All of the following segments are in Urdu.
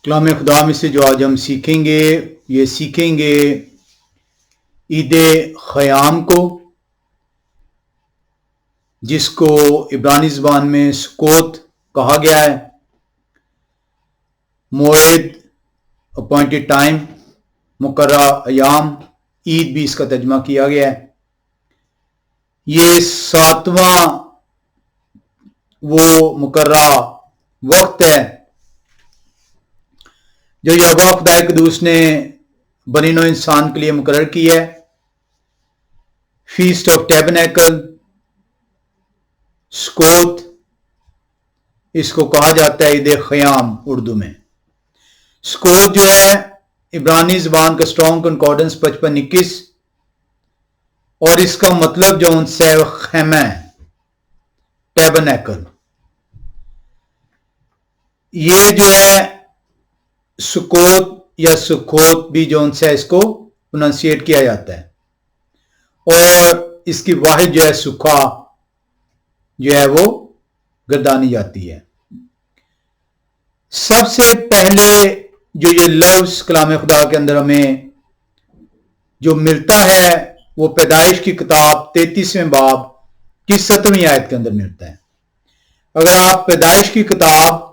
کلام خدا میں سے جو آج ہم سیکھیں گے یہ سیکھیں گے عید خیام کو، جس کو عبرانی زبان میں سکوت کہا گیا ہے۔ موعد، اپوائنٹڈ ٹائم، مقررہ ایام، عید بھی اس کا ترجمہ کیا گیا ہے۔ یہ 7واں وہ مقررہ وقت ہے جو یہوہ خدا قدوس نے بنی نوع انسان کے لیے مقرر کی ہے۔ فیسٹ آف ٹیبرنیکل، سکوت، اس کو کہا جاتا ہے عید خیام اردو میں۔ سکوت جو ہے عبرانی زبان کا اسٹرانگ کنکارڈنس 5521، اور اس کا مطلب جو ان سے خیمہ ہے، ٹیبرنیکل۔ یہ جو ہے سکوت یا سکوت بھی جو ان سے اس کو پروننسیٹ کیا جاتا ہے، اور اس کی واحد جو ہے سکھا جو ہے وہ گردانی جاتی ہے۔ سب سے پہلے جو یہ لفظ کلام خدا کے اندر ہمیں جو ملتا ہے وہ پیدائش کی کتاب 33ویں باب کی 7ویں آیت کے اندر ملتا ہے۔ اگر آپ پیدائش کی کتاب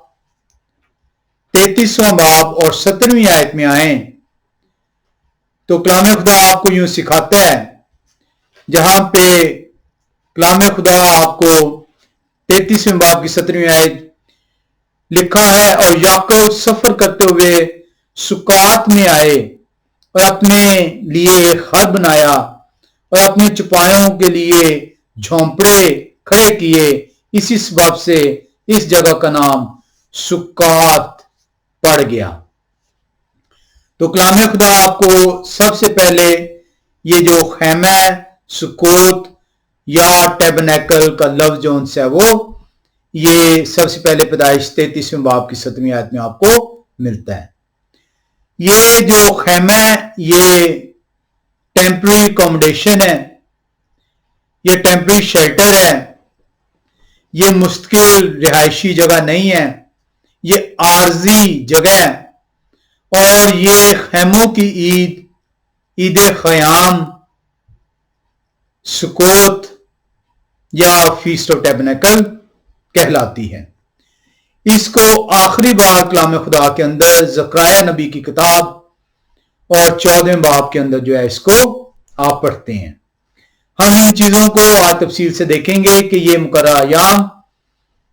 33واں باب اور 17ویں آیت میں آئیں تو کلام خدا آپ کو یوں سکھاتا ہے، جہاں پہ کلام خدا آپ کو 33ویں باب کی 17ویں آیت لکھا ہے، اور یعقوب سفر کرتے ہوئے سکات میں آئے اور اپنے لیے ایک خر بنایا اور اپنے چپایوں کے لیے جھونپڑے کھڑے کیے، اسی سبب سے اس جگہ کا نام سکات پڑ گیا۔ تو کلام خدا آپ کو سب سے پہلے یہ جو خیمہ سکوت یا ٹیبرنیکل کا لفظ جو ان سے ہے وہ یہ سب سے پہلے پیدائش 33ویں باب کی 7ویں آیت میں آپ کو ملتا ہے۔ یہ جو خیمہ ہے یہ ٹیمپرری اکوموڈیشن ہے، یہ ٹیمپرری شیلٹر ہے، یہ مستقل رہائشی جگہ نہیں ہے، یہ عارضی جگہ ہے، اور یہ خیموں کی عید خیام، سکوت یا فیسٹ آف ٹیبرنیکل کہلاتی ہے۔ اس کو آخری بار کلام خدا کے اندر زکریا نبی کی کتاب اور 14ویں باب کے اندر جو ہے اس کو آپ پڑھتے ہیں۔ ہم ان چیزوں کو آج تفصیل سے دیکھیں گے کہ یہ مقررہ ایام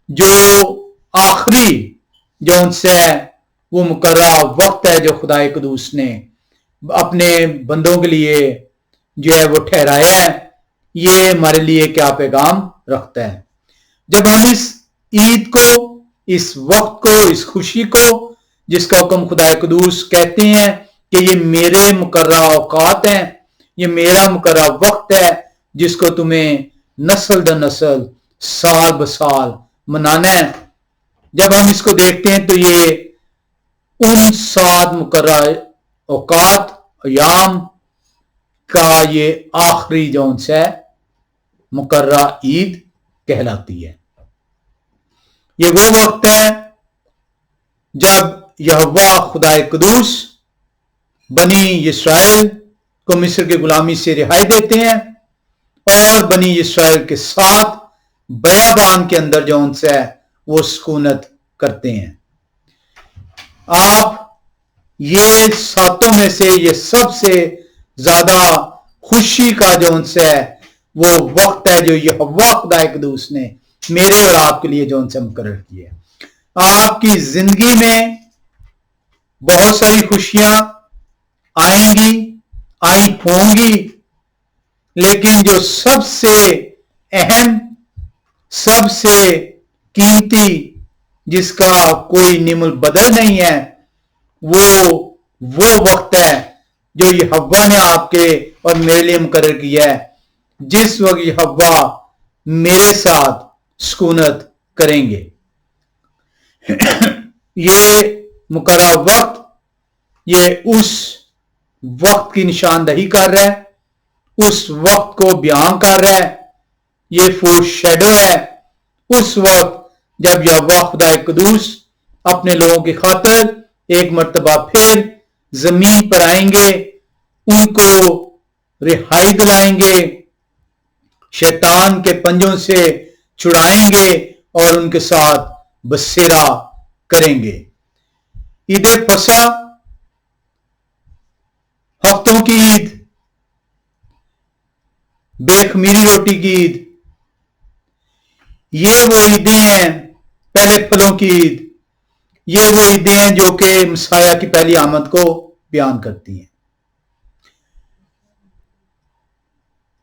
جو آخری جو ان سے وہ مقررہ وقت ہے جو خدا قدوس نے اپنے بندوں کے لیے جو ہے وہ ٹھہرایا ہے، یہ ہمارے لیے کیا پیغام رکھتا ہے۔ جب ہم اس عید کو، اس وقت کو، اس خوشی کو جس کا حکم خدا قدوس کہتے ہیں کہ یہ میرے مقررہ اوقات ہیں، یہ میرا مقررہ وقت ہے جس کو تمہیں نسل در نسل سال بسال منانا ہے، جب ہم اس کو دیکھتے ہیں تو یہ ان 7 مقررہ اوقات ایام کا یہ آخری جو ان سے مقررہ عید کہلاتی ہے۔ یہ وہ وقت ہے جب یہوہ خدا قدوس بنی اسرائیل کو مصر کی غلامی سے رہائی دیتے ہیں اور بنی اسرائیل کے ساتھ بیابان کے اندر جو ان سے وہ سکونت کرتے ہیں۔ آپ یہ 7 میں سے یہ سب سے زیادہ خوشی کا جو ان سے وہ وقت ہے جو یہوہ خدا قدوس نے میرے اور آپ کے لیے جو ان سے مقرر کیا ہے۔ آپ کی زندگی میں بہت ساری خوشیاں آئیں گی، آئی ہوں گی، لیکن جو سب سے اہم، سب سے قیمتی، جس کا کوئی نیم البدل نہیں ہے، وہ وقت ہے جو یہوہ نے آپ کے اور میرے لیے مقرر کیا ہے، جس وقت یہوہ میرے ساتھ سکونت کریں گے۔ یہ مقررہ وقت یہ اس وقت کی نشاندہی کر رہا ہے، اس وقت کو بیان کر رہا ہے، یہ فور شیڈو ہے اس وقت جب یہوہ خدا قدوس اپنے لوگوں کی خاطر ایک مرتبہ پھر زمین پر آئیں گے، ان کو رہائی دلائیں گے، شیطان کے پنجوں سے چھڑائیں گے اور ان کے ساتھ بسیرا کریں گے۔ عید فصح، ہفتوں کی عید، بے خمیری روٹی کی عید، یہ وہ عیدیں ہیں، پہلے پھلوں کی عید، یہ وہ عیدیں ہیں جو کہ مسیح کی پہلی آمد کو بیان کرتی ہیں۔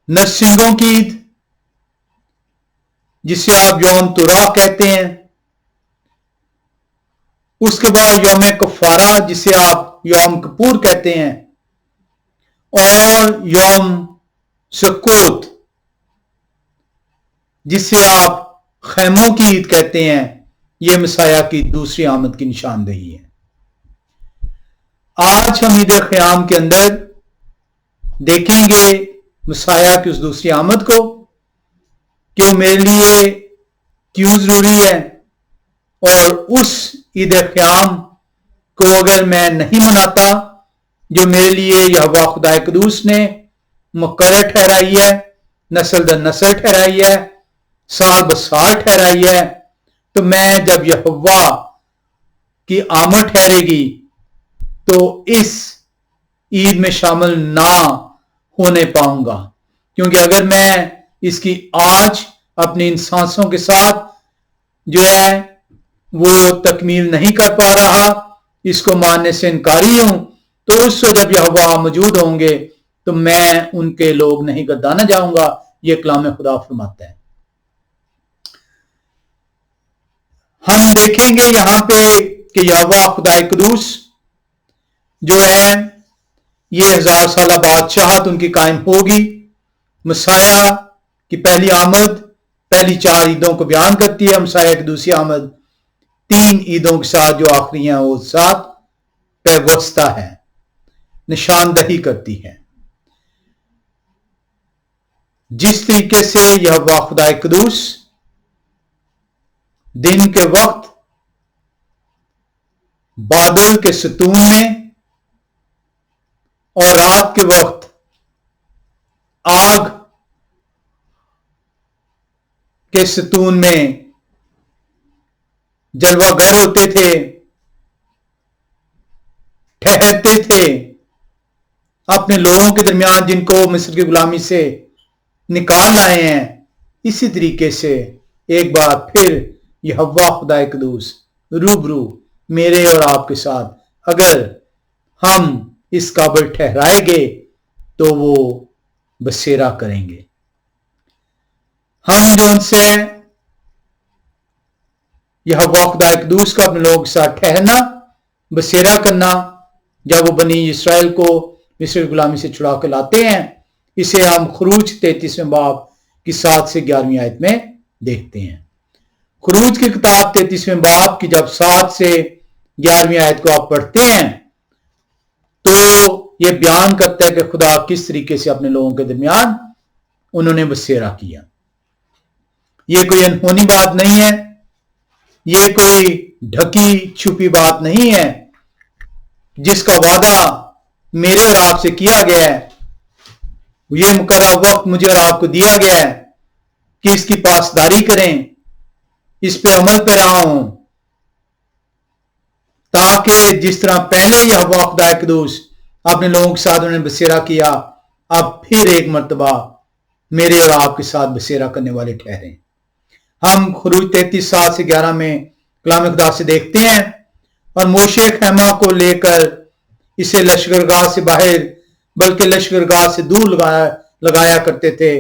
نرسنگوں کی عید، جسے آپ یوم توراہ کہتے ہیں، اس کے بعد یوم کفارہ جسے آپ یوم کپور کہتے ہیں، اور یوم سکوت جسے آپ خیموں کی عید کہتے ہیں، یہ مسیح کی دوسری آمد کی نشاندہی ہے۔ آج ہم عید خیام کے اندر دیکھیں گے مسیح کی اس دوسری آمد کو کہ وہ میرے لیے کیوں ضروری ہے، اور اس عید خیام کو اگر میں نہیں مناتا جو میرے لیے یہوہ خدا قدوس نے مقرر ٹھہرائی ہے، نسل در نسل ٹھہرائی ہے، سال بسال ٹھہرائی ہے، تو میں جب یہوہ کی آمد ٹھہرے گی تو اس عید میں شامل نہ ہونے پاؤں گا، کیونکہ اگر میں اس کی آج اپنی ان سانسوں کے ساتھ جو ہے وہ تکمیل نہیں کر پا رہا، اس کو ماننے سے انکاری ہوں، تو اس وقت جب یہوہ موجود ہوں گے تو میں ان کے لوگ نہیں گردانا جاؤں گا، یہ کلام خدا فرماتا ہے۔ ہم دیکھیں گے یہاں پہ کہ یہوہ خدا قدوس جو ہے یہ 1000 سالہ بادشاہت ان کی قائم ہوگی۔ مسیح کی پہلی آمد پہلی 4 عیدوں کو بیان کرتی ہے، مسیح کی دوسری آمد 3 عیدوں کے ساتھ جو آخری ہیں وہ ساتھ پیوستہ ہے، نشاندہی کرتی ہے۔ جس طریقے سے یہوہ خدا قدوس دن کے وقت بادل کے ستون میں اور رات کے وقت آگ کے ستون میں جلوہ گر ہوتے تھے، ٹھہرتے تھے اپنے لوگوں کے درمیان جن کو مصر کی غلامی سے نکال لائے ہیں، اسی طریقے سے ایک بار پھر یہوہ خدا قدوس روبرو میرے اور آپ کے ساتھ اگر ہم اس قابل ٹھہرائے گے تو وہ بسیرا کریں گے۔ ہم جو ان سے یہوہ خدا قدوس کا اپنے لوگوں کے ساتھ ٹھہرنا، بسیرا کرنا، جب وہ بنی اسرائیل کو مصر غلامی سے چھڑا کے لاتے ہیں، اسے ہم خروج 33 باب کی 7 سے 11 آیت میں دیکھتے ہیں۔ خروج کی کتاب 33 باب کی جب 7 سے 11 آیت کو آپ پڑھتے ہیں تو یہ بیان کرتا ہے کہ خدا کس طریقے سے اپنے لوگوں کے درمیان انہوں نے بسیرا کیا۔ یہ کوئی انہونی بات نہیں ہے، یہ کوئی ڈھکی چھپی بات نہیں ہے، جس کا وعدہ میرے اور آپ سے کیا گیا ہے، یہ مقررہ وقت مجھے اور آپ کو دیا گیا ہے کہ اس کی پاسداری کریں، اس پہ عمل پیرا ہوں، تاکہ جس طرح پہلے یہوہ خدا قدوس اپنے لوگوں کے ساتھ انہوں نے بسیرا کیا، اب پھر ایک مرتبہ میرے اور آپ کے ساتھ بسیرا کرنے والے ٹھہریں۔ ہم خروج 33 7 سے 11 میں کلام خدا سے دیکھتے ہیں، اور موشے خیمہ کو لے کر اسے لشکرگاہ سے باہر بلکہ لشکرگاہ سے دور لگایا کرتے تھے،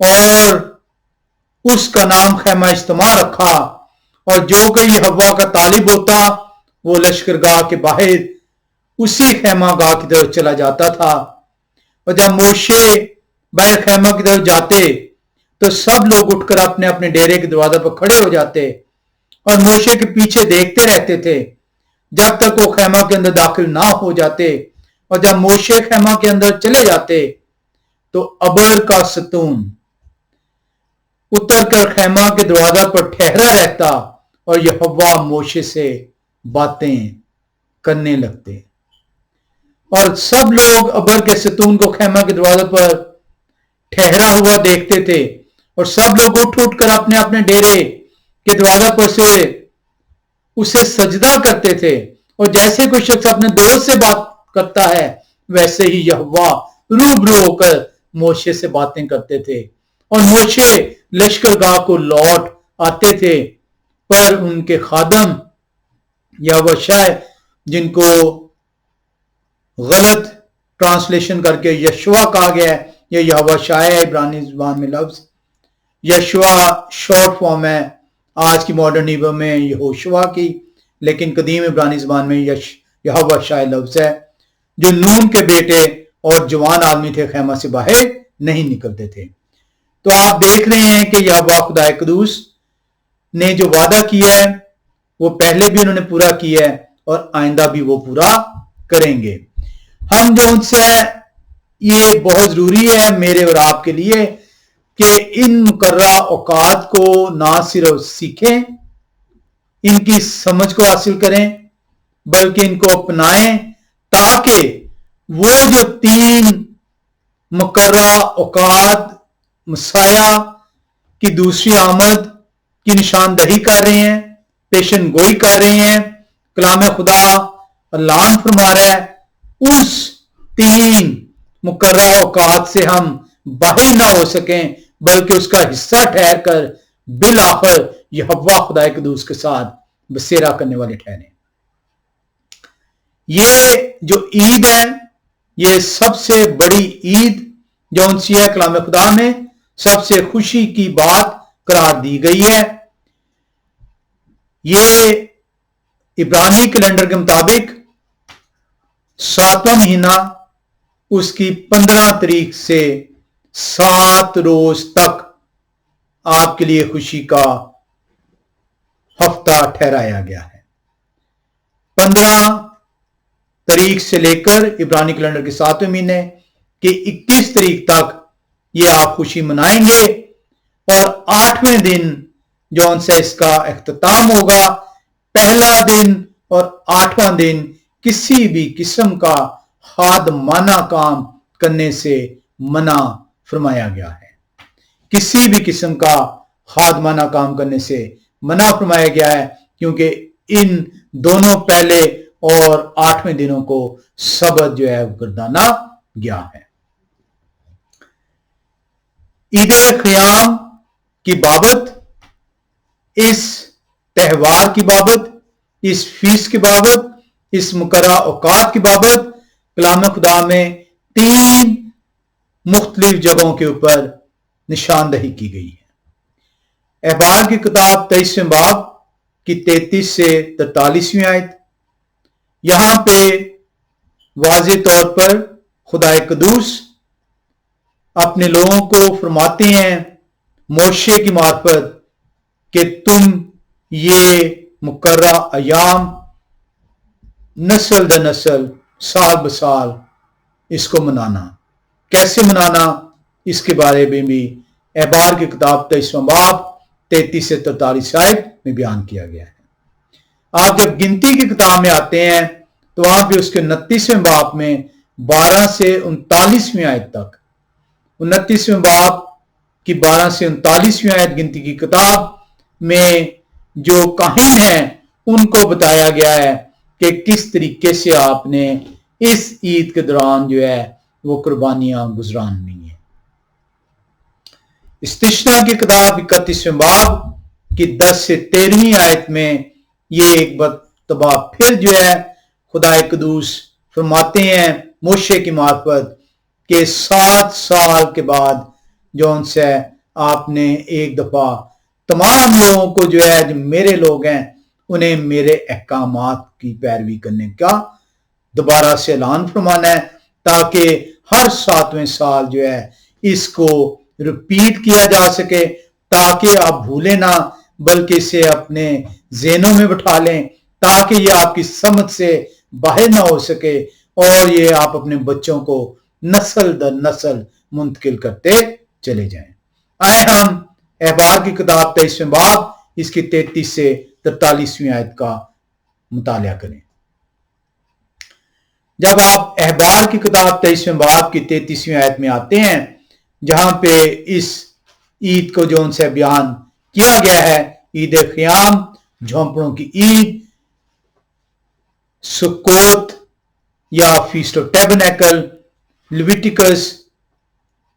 اور اس کا نام خیمہ اجتماع رکھا، اور جو کہ یہوہ کا طالب ہوتا وہ لشکرگاہ کے باہر اسی خیمہ گاہ کی طرف چلا جاتا تھا، اور جب موشے باہر خیمہ کی طرف جاتے تو سب لوگ اٹھ کر اپنے اپنے ڈیرے کے دروازے پر کھڑے ہو جاتے اور موشے کے پیچھے دیکھتے رہتے تھے جب تک وہ خیمہ کے اندر داخل نہ ہو جاتے، اور جب موشے خیمہ کے اندر چلے جاتے تو ابر کا ستون اتر کر خیمہ کے دروازہ پر ٹھہرا رہتا اور یہوہ موشے سے باتیں کرنے لگتے اور سب لوگ ابر کے ستون کو خیمہ کے دروازے پر ٹھہرا ہوا دیکھتے تھے اور سب لوگ اٹھ کر اپنے اپنے ڈیرے کے دروازے پر سے اسے سجدہ کرتے تھے اور جیسے کوئی شخص اپنے دوست سے بات کرتا ہے ویسے ہی یہوہ روبرو ہو کر موشے سے باتیں کرتے تھے اور موشے لشکرگاہ کو لوٹ آتے تھے پر ان کے خادم یہوشع جن کو غلط ٹرانسلیشن کر کے یشوا کہا گیا ہے، یہ یہوشع ہے عبرانی زبان میں لفظ، یشوا شارٹ فارم ہے آج کی ماڈرن ہیبرو میں یہوشوا کی، لیکن قدیم عبرانی زبان میں یہوشع لفظ ہے، جو نون کے بیٹے اور جوان آدمی تھے خیمہ سے باہر نہیں نکلتے تھے۔ تو آپ دیکھ رہے ہیں کہ یہوہ خدا قدوس نے جو وعدہ کیا ہے وہ پہلے بھی انہوں نے پورا کیا ہے اور آئندہ بھی وہ پورا کریں گے۔ ہم جو ان سے یہ بہت ضروری ہے میرے اور آپ کے لیے کہ ان مقررہ اوقات کو نہ صرف سیکھیں، ان کی سمجھ کو حاصل کریں، بلکہ ان کو اپنائیں تاکہ وہ جو 3 مقررہ اوقات مسیح کی دوسری آمد کی نشاندہی کر رہے ہیں، پیشن گوئی کر رہے ہیں، کلام خدا اعلان فرما رہا ہے، اس 3 مقررہ اوقات سے ہم باہر نہ ہو سکیں بلکہ اس کا حصہ ٹھہر کر بالآخر یہوہ خدا قدوس کے ساتھ بسیرا کرنے والے ٹھہریں۔ یہ جو عید ہے یہ سب سے بڑی عید جو انسیہ کلام خدا میں سب سے خوشی کی بات قرار دی گئی ہے۔ یہ عبرانی کیلنڈر کے مطابق 7واں مہینہ اس کی 15 تاریخ سے 7 روز تک آپ کے لیے خوشی کا ہفتہ ٹھہرایا گیا ہے۔ 15 تاریخ سے لے کر عبرانی کیلنڈر کے 7ویں مہینے کے 21 تاریخ تک یہ آپ خوشی منائیں گے اور 8ویں دن جو ان سے اس کا اختتام ہوگا، پہلا دن اور 8واں دن کسی بھی قسم کا خادمانہ کام کرنے سے منع فرمایا گیا ہے۔ کسی بھی قسم کا خادمانہ کام کرنے سے منع فرمایا گیا ہے کیونکہ ان دونوں پہلے اور 8ویں دنوں کو سبت جو ہے گردانا گیا ہے۔ عید خیام کی بابت، اس تہوار کی بابت، اس فیس کی بابت، اس مقررہ اوقات کی بابت کلام خدا میں 3 مختلف جگہوں کے اوپر نشاندہی کی گئی ہے۔ احبار کی کتاب 23ویں باب کی 33 سے 43ویں آیت، یہاں پہ واضح طور پر خدا قدوس اپنے لوگوں کو فرماتے ہیں موشے کی معرفت کہ تم یہ مقررہ ایام نسل در نسل سال بسال اس کو منانا۔ کیسے منانا اس کے بارے میں بھی احبار کی کتاب 23واں باب 33 سے 43 آیت میں بیان کیا گیا ہے۔ آپ جب گنتی کی کتاب میں آتے ہیں تو وہاں پہ اس کے 29ویں باب میں 12 سے 39ویں آیت تک، 29ویں باب کی 12 سے 39ویں آیت گنتی کی کتاب میں جو کاہن ہیں ان کو بتایا گیا ہے کہ کس طریقے سے آپ نے اس عید کے دوران جو ہے وہ قربانیاں گزرانی ہیں۔ استشنا کی کتاب 31ویں باب کی 10 سے 13ویں آیت میں یہ ایک مرتبہ پھر جو ہے خدا قدوس فرماتے ہیں موشے کی معرفت کہ 7 سال کے بعد جو ان سے آپ نے ایک دفعہ تمام لوگوں کو جو ہے جو میرے لوگ ہیں انہیں میرے احکامات کی پیروی کرنے کا دوبارہ سے اعلان فرمانا ہے تاکہ ہر 7ویں سال جو ہے اس کو ریپیٹ کیا جا سکے، تاکہ آپ بھولیں نہ بلکہ اسے اپنے ذہنوں میں بٹھا لیں، تاکہ یہ آپ کی سمجھ سے باہر نہ ہو سکے اور یہ آپ اپنے بچوں کو نسل در نسل منتقل کرتے چلے جائیں۔ آئے ہم احبار کی کتاب 23ویں باب اس کی 33 سے 43ویں آیت کا مطالعہ کریں۔ جب آپ احبار کی کتاب 23ویں باب کی 33ویں آیت میں آتے ہیں جہاں پہ اس عید کو جو ان سے بیان کیا گیا ہے، عید خیام، جھونپڑوں کی عید، سکوت یا فیسٹ آف ٹیبرنیکل، لیویٹیکس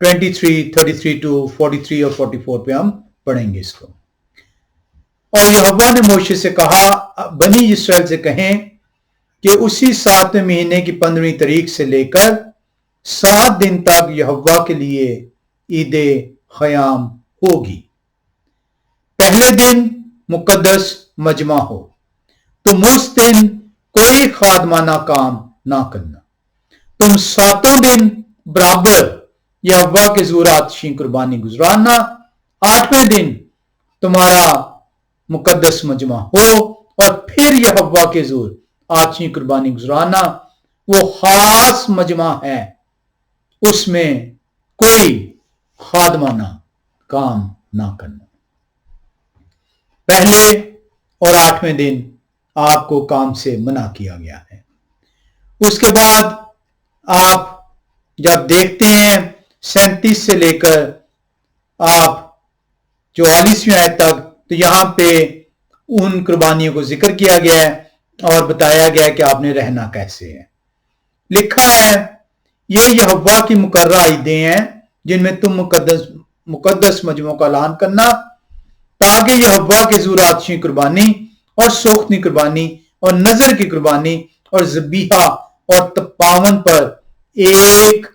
23 33 to 43 اور 44 پہ ہم پڑھیں گے اس کو۔ اور یہوہ نے موشے سے کہا، بنی اسرائیل سے کہیں کہ اسی 7ویں مہینے کی 15ویں تاریخ سے لے کر 7 دن تک یہوہ کے لیے عید خیام ہوگی۔ پہلے دن مقدس مجمع ہو، تم اس دن کوئی خادمانہ کام نہ کرنا۔ تم 7 دن برابر یہوہ کے حضور آتشی قربانی گزرانا۔ 8ویں دن تمہارا مقدس مجمع ہو اور پھر یہوہ کے حضور آتشی قربانی گزرانا۔ وہ خاص مجمع ہے، اس میں کوئی خادمانہ کام نہ کرنا۔ پہلے اور 8ویں دن آپ کو کام سے منع کیا گیا ہے۔ اس کے بعد آپ جب دیکھتے ہیں 37 سے لے کر آپ 44ویں آیت تک، تو یہاں پہ ان قربانیوں کو ذکر کیا گیا ہے اور بتایا گیا ہے کہ آپ نے رہنا کیسے ہے۔ لکھا ہے، یہ یہوہ کی مقررہ عیدیں ہیں جن میں تم مقدس مجموعوں کا اعلان کرنا، تاکہ یہوہ کے حضور آتشی قربانی اور سوختنی قربانی اور نظر کی قربانی اور ذبیحہ اور تپاون پر ایک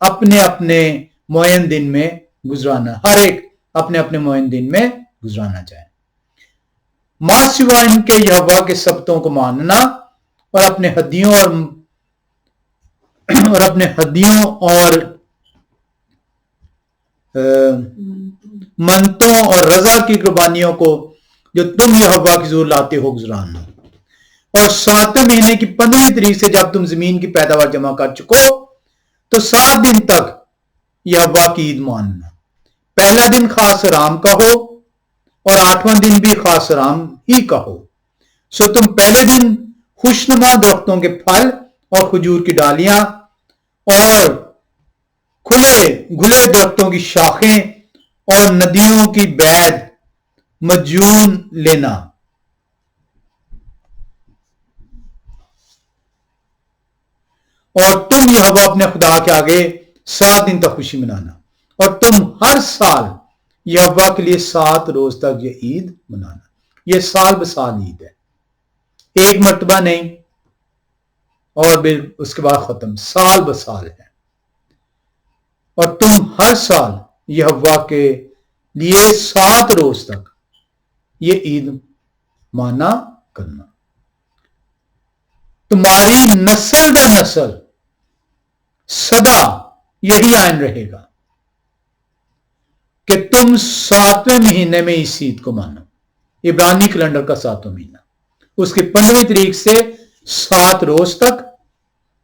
اپنے اپنے معین دن میں گزرانا، ہر ایک اپنے اپنے معین دن میں گزرانا چاہے۔ ماں سوا ان کے یہوہ کے سبتوں کو ماننا اور اپنے ہدیوں اور منتوں اور رضا کی قربانیوں کو جو تم یہوہ کی حضور لاتے ہو گزرانا۔ اور 7ویں مہینے کی 15ویں تاریخ سے جب تم زمین کی پیداوار جمع کر چکو تو 7 دن تک یہوہ کی عید ماننا۔ پہلا دن خاص رام کا ہو اور 8واں دن بھی خاص رام ہی کا ہو۔ سو تم پہلے دن خوشنما درختوں کے پھل اور کھجور کی ڈالیاں اور گھلے درختوں کی شاخیں اور ندیوں کی بید مجون لینا۔ اور تم یہوہ اپنے خدا کے آگے 7 دن تک خوشی منانا، اور تم ہر سال یہوہ کے لیے 7 روز تک یہ عید منانا۔ یہ سال بسال عید ہے، ایک مرتبہ نہیں اور اس کے بعد ختم، سال بسال ہے۔ اور تم ہر سال یہوہ کے لیے 7 روز تک یہ عید مانا کرنا۔ تمہاری نسل در نسل سدا یہی آئین رہے گا کہ تم 7ویں مہینے میں اس عید کو مانو، عبرانی کیلنڈر کا 7واں مہینہ، اس کی 15ویں تاریخ سے 7 روز تک،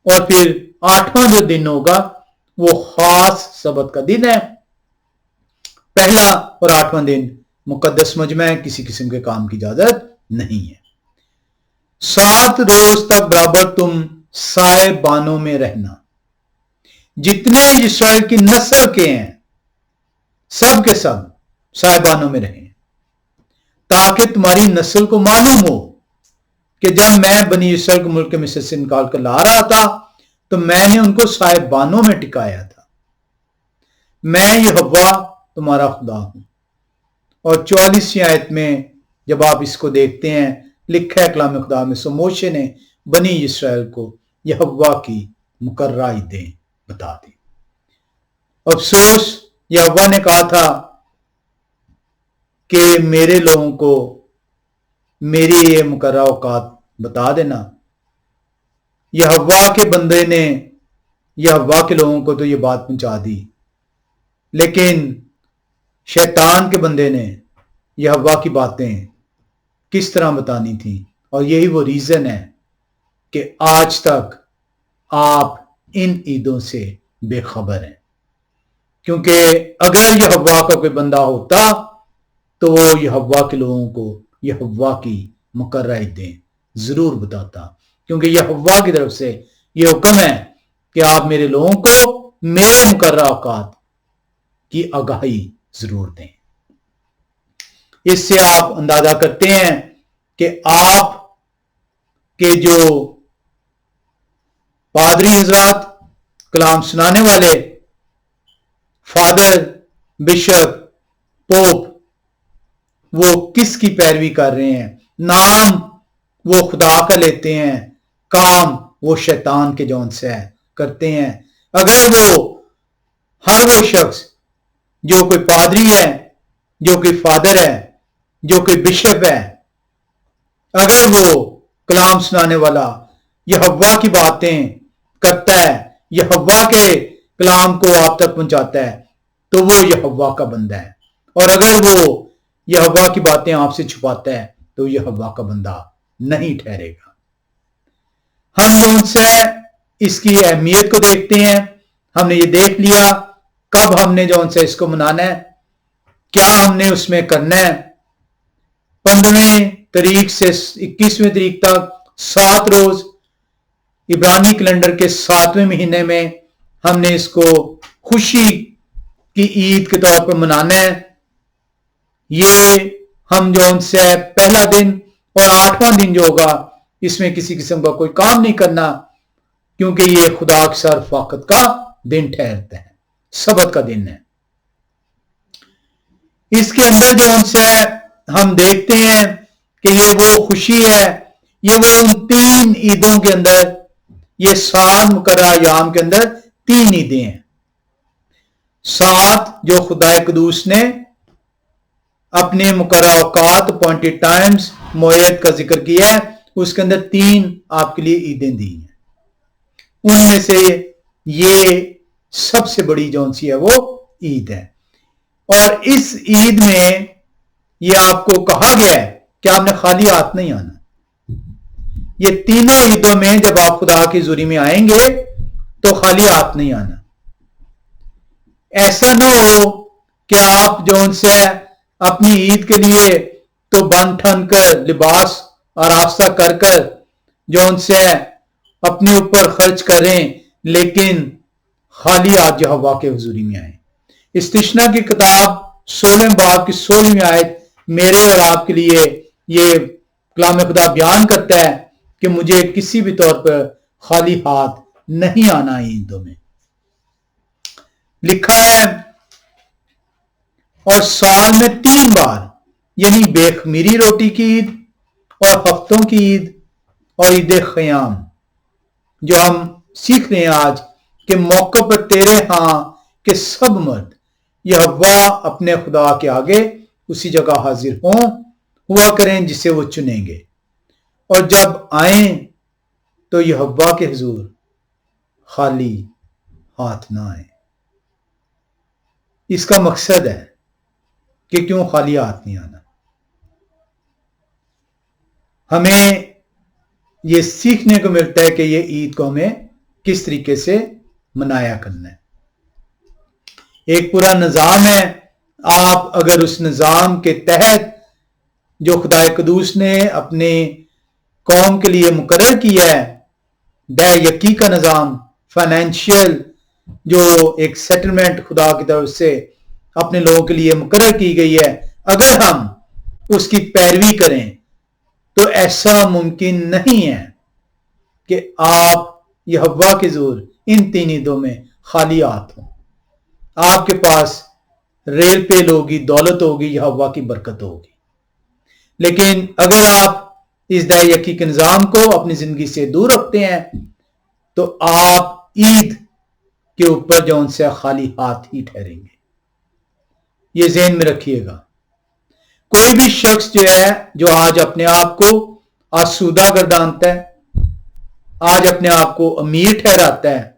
اور پھر 8واں جو دن ہوگا وہ خاص سبت کا دن ہے۔ پہلا اور 8واں دن مقدس مجمع ہے، کسی قسم کے کام کی اجازت نہیں ہے۔ 7 روز تک برابر تم سائے بانوں میں رہنا، جتنے اسرائیل کی نسل کے ہیں سب کے سب سائے بانوں میں رہیں، تاکہ تمہاری نسل کو معلوم ہو کہ جب میں بنی اسرائیل کو ملک مصر سے نکال کر لا رہا تھا تو میں نے ان کو سائے بانوں میں ٹکایا تھا۔ میں یہوہ تمہارا خدا ہوں۔ اور 44ویں آیت میں جب آپ اس کو دیکھتے ہیں، لکھا ہے کلام خدا میں، سو موشے نے بنی اسرائیل کو یہوہ کی مقررہ عیدیں بتا دی۔ افسوس، یہوہ نے کہا تھا کہ میرے لوگوں کو میری یہ مقررہ اوقات بتا دینا۔ یہوہ کے بندے نے یہوہ کے لوگوں کو تو یہ بات پہنچا دی، لیکن شیطان کے بندے نے یہوہ کی باتیں کس طرح بتانی تھی، اور یہی وہ ریزن ہے کہ آج تک آپ ان عیدوں سے بے خبر ہیں۔ کیونکہ اگر یہوہ کا کوئی بندہ ہوتا تو وہ یہوہ کے لوگوں کو یہوہ کی مقررہ عیدیں ضرور بتاتا، کیونکہ یہوہ کی طرف سے یہ حکم ہے کہ آپ میرے لوگوں کو میرے مقررہ اوقات کی آگاہی ضرور دیں۔ اس سے آپ اندازہ کرتے ہیں کہ آپ کے جو پادری حضرات، کلام سنانے والے، فادر، بشپ، پوپ، وہ کس کی پیروی کر رہے ہیں۔ نام وہ خدا کا لیتے ہیں، کام وہ شیطان کے جون سے کرتے ہیں۔ اگر ہر وہ شخص جو کوئی پادری ہے، جو کوئی فادر ہے، جو کوئی بشپ ہے، اگر وہ کلام سنانے والا یہوہ کی باتیں کرتا ہے، یہوہ کے کلام کو آپ تک پہنچاتا ہے، تو وہ یہوہ کا بندہ ہے۔ اور اگر وہ یہوہ کی باتیں آپ سے چھپاتا ہے تو یہوہ کا بندہ نہیں ٹھہرے گا۔ ہم جو سے اس کی اہمیت کو دیکھتے ہیں، ہم نے یہ دیکھ لیا کب ہم نے جو سے اس کو منانا ہے، کیا ہم نے اس میں کرنا ہے۔ 15 تاریخ سے 21 تاریخ تک 7 روز عبرانی کیلنڈر کے 7ویں مہینے میں ہم نے اس کو خوشی کی عید کے طور پر منانا ہے۔ یہ ہم جو ان سے پہلا دن اور 8واں دن جو ہوگا، اس میں کسی قسم کا کوئی کام نہیں کرنا، کیونکہ یہ خدا کے صرف وقت کا دن ٹھہرتا ہے، سبت کا دن ہے۔ اس کے اندر جو ان سے ہم دیکھتے ہیں کہ یہ وہ خوشی ہے، یہ وہ ان 3 عیدوں کے اندر، یہ 7 مقررہ ایام کے اندر 3 عیدیں ہیں۔ 7 جو خدا قدوس نے اپنے مقررہ اوقات، اپوائنٹڈ ٹائمز، موعد کا ذکر کیا ہے، اس کے اندر 3 آپ کے لیے عیدیں دی ہیں۔ ان میں سے یہ سب سے بڑی جون سی ہے وہ عید ہے۔ اور اس عید میں یہ آپ کو کہا گیا ہے کہ آپ نے خالی ہاتھ نہیں آنا۔ یہ تینوں عیدوں میں جب آپ خدا کی حضوری میں آئیں گے تو خالی ہاتھ نہیں آنا۔ ایسا نہ ہو کہ آپ جو ان سے اپنی عید کے لیے تو بن ٹھن کر، لباس آراستہ کر جو ان سے اپنے اوپر خرچ کریں، لیکن خالی ہاتھ یہوہ کے حضوری میں آئیں۔ استثنا کی کتاب 16 باب کی 16ویں آیت میرے اور آپ کے لیے یہ کلام خدا بیان کرتا ہے کہ مجھے کسی بھی طور پر خالی ہاتھ نہیں آنا عیدوں میں۔ لکھا ہے، اور سال میں 3 بار، یعنی بے خمیری روٹی کی عید اور ہفتوں کی عید اور عید خیام، جو ہم سیکھ رہے ہیں آج کہ موقع پر تیرے ہاں کہ سب مرد یہوہ اپنے خدا کے آگے اسی جگہ حاضر ہوا کریں جسے وہ چنیں گے، اور جب آئیں تو یہوہ کے حضور خالی ہاتھ نہ آئیں۔ اس کا مقصد ہے کہ کیوں خالی ہاتھ نہیں آنا۔ ہمیں یہ سیکھنے کو ملتا ہے کہ یہ عید کو ہمیں کس طریقے سے منایا کرنا ہے۔ ایک پورا نظام ہے، آپ اگر اس نظام کے تحت جو خدا قدوس نے اپنے قوم کے لیے مقرر کیا ہے، دے یقی کا نظام، فائنینشیل جو ایک سیٹلمنٹ خدا کی طرف سے اپنے لوگوں کے لیے مقرر کی گئی ہے، اگر ہم اس کی پیروی کریں تو ایسا ممکن نہیں ہے کہ آپ یہوہ کے حضور ان 3 عیدوں میں خالی ہاتھ ہوں۔ آپ کے پاس ریل پیل ہوگی، دولت ہوگی، یہوہ کی برکت ہوگی، لیکن اگر آپ اس دے یقی کے نظام کو اپنی زندگی سے دور رکھتے ہیں تو آپ عید کے اوپر جو ان سے خالی ہاتھ ہی ٹھہریں گے۔ یہ ذہن میں رکھیے گا۔ کوئی بھی شخص جو ہے جو آج اپنے آپ کو آسودہ گردانتا ہے، آج اپنے آپ کو امیر ٹھہراتا ہے،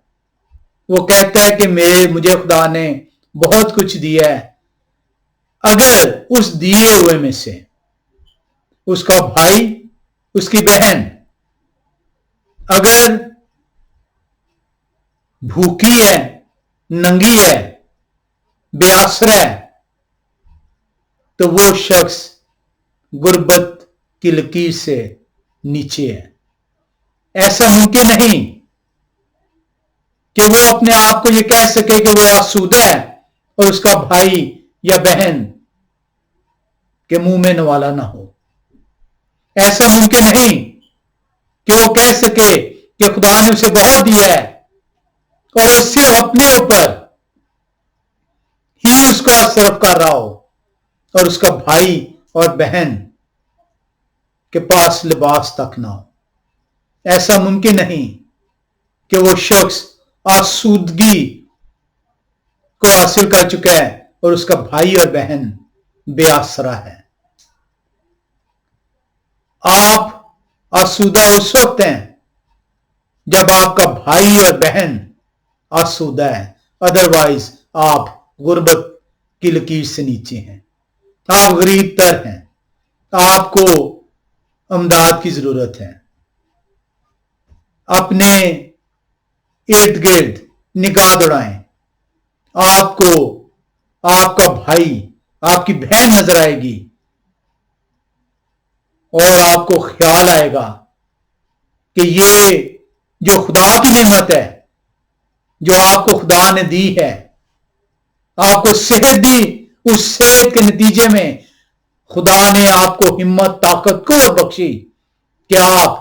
وہ کہتا ہے کہ مجھے خدا نے بہت کچھ دیا ہے، اگر اس دیے ہوئے میں سے اس کا بھائی، اس کی بہن اگر بھوکی ہے، ننگی ہے، بے آسرا ہے، تو وہ شخص غربت کی لکیر سے نیچے ہے۔ ایسا ممکن نہیں کہ وہ اپنے آپ کو یہ کہہ سکے کہ وہ آسودہ ہے اور اس کا بھائی یا بہن کے منہ میں نوالا نہ ہو. ایسا ممکن نہیں کہ وہ کہہ سکے کہ خدا نے اسے بہت دیا ہے اور وہ صرف اپنے اوپر ہی اس کا صرف کر رہا ہو اور اس کا بھائی اور بہن کے پاس لباس تک نہ ہو. ایسا ممکن نہیں کہ وہ شخص آسودگی کو حاصل کر چکا ہے اور اس کا بھائی اور بہن بے آسرا ہے. آپ آسودہ اس وقت ہیں جب آپ کا بھائی اور بہن آسودہ ہے، ادروائز آپ غربت کی لکیر سے نیچے ہیں، آپ غریب تر ہیں، آپ کو امداد کی ضرورت ہے. اپنے ارد گرد نگاہ دوڑائیں، آپ کو آپ کا بھائی آپ کی بہن نظر آئے گی اور آپ کو خیال آئے گا کہ یہ جو خدا کی نعمت ہے، جو آپ کو خدا نے دی ہے، آپ کو صحت دی، اس صحت کے نتیجے میں خدا نے آپ کو ہمت، طاقت، قوت بخشی کہ آپ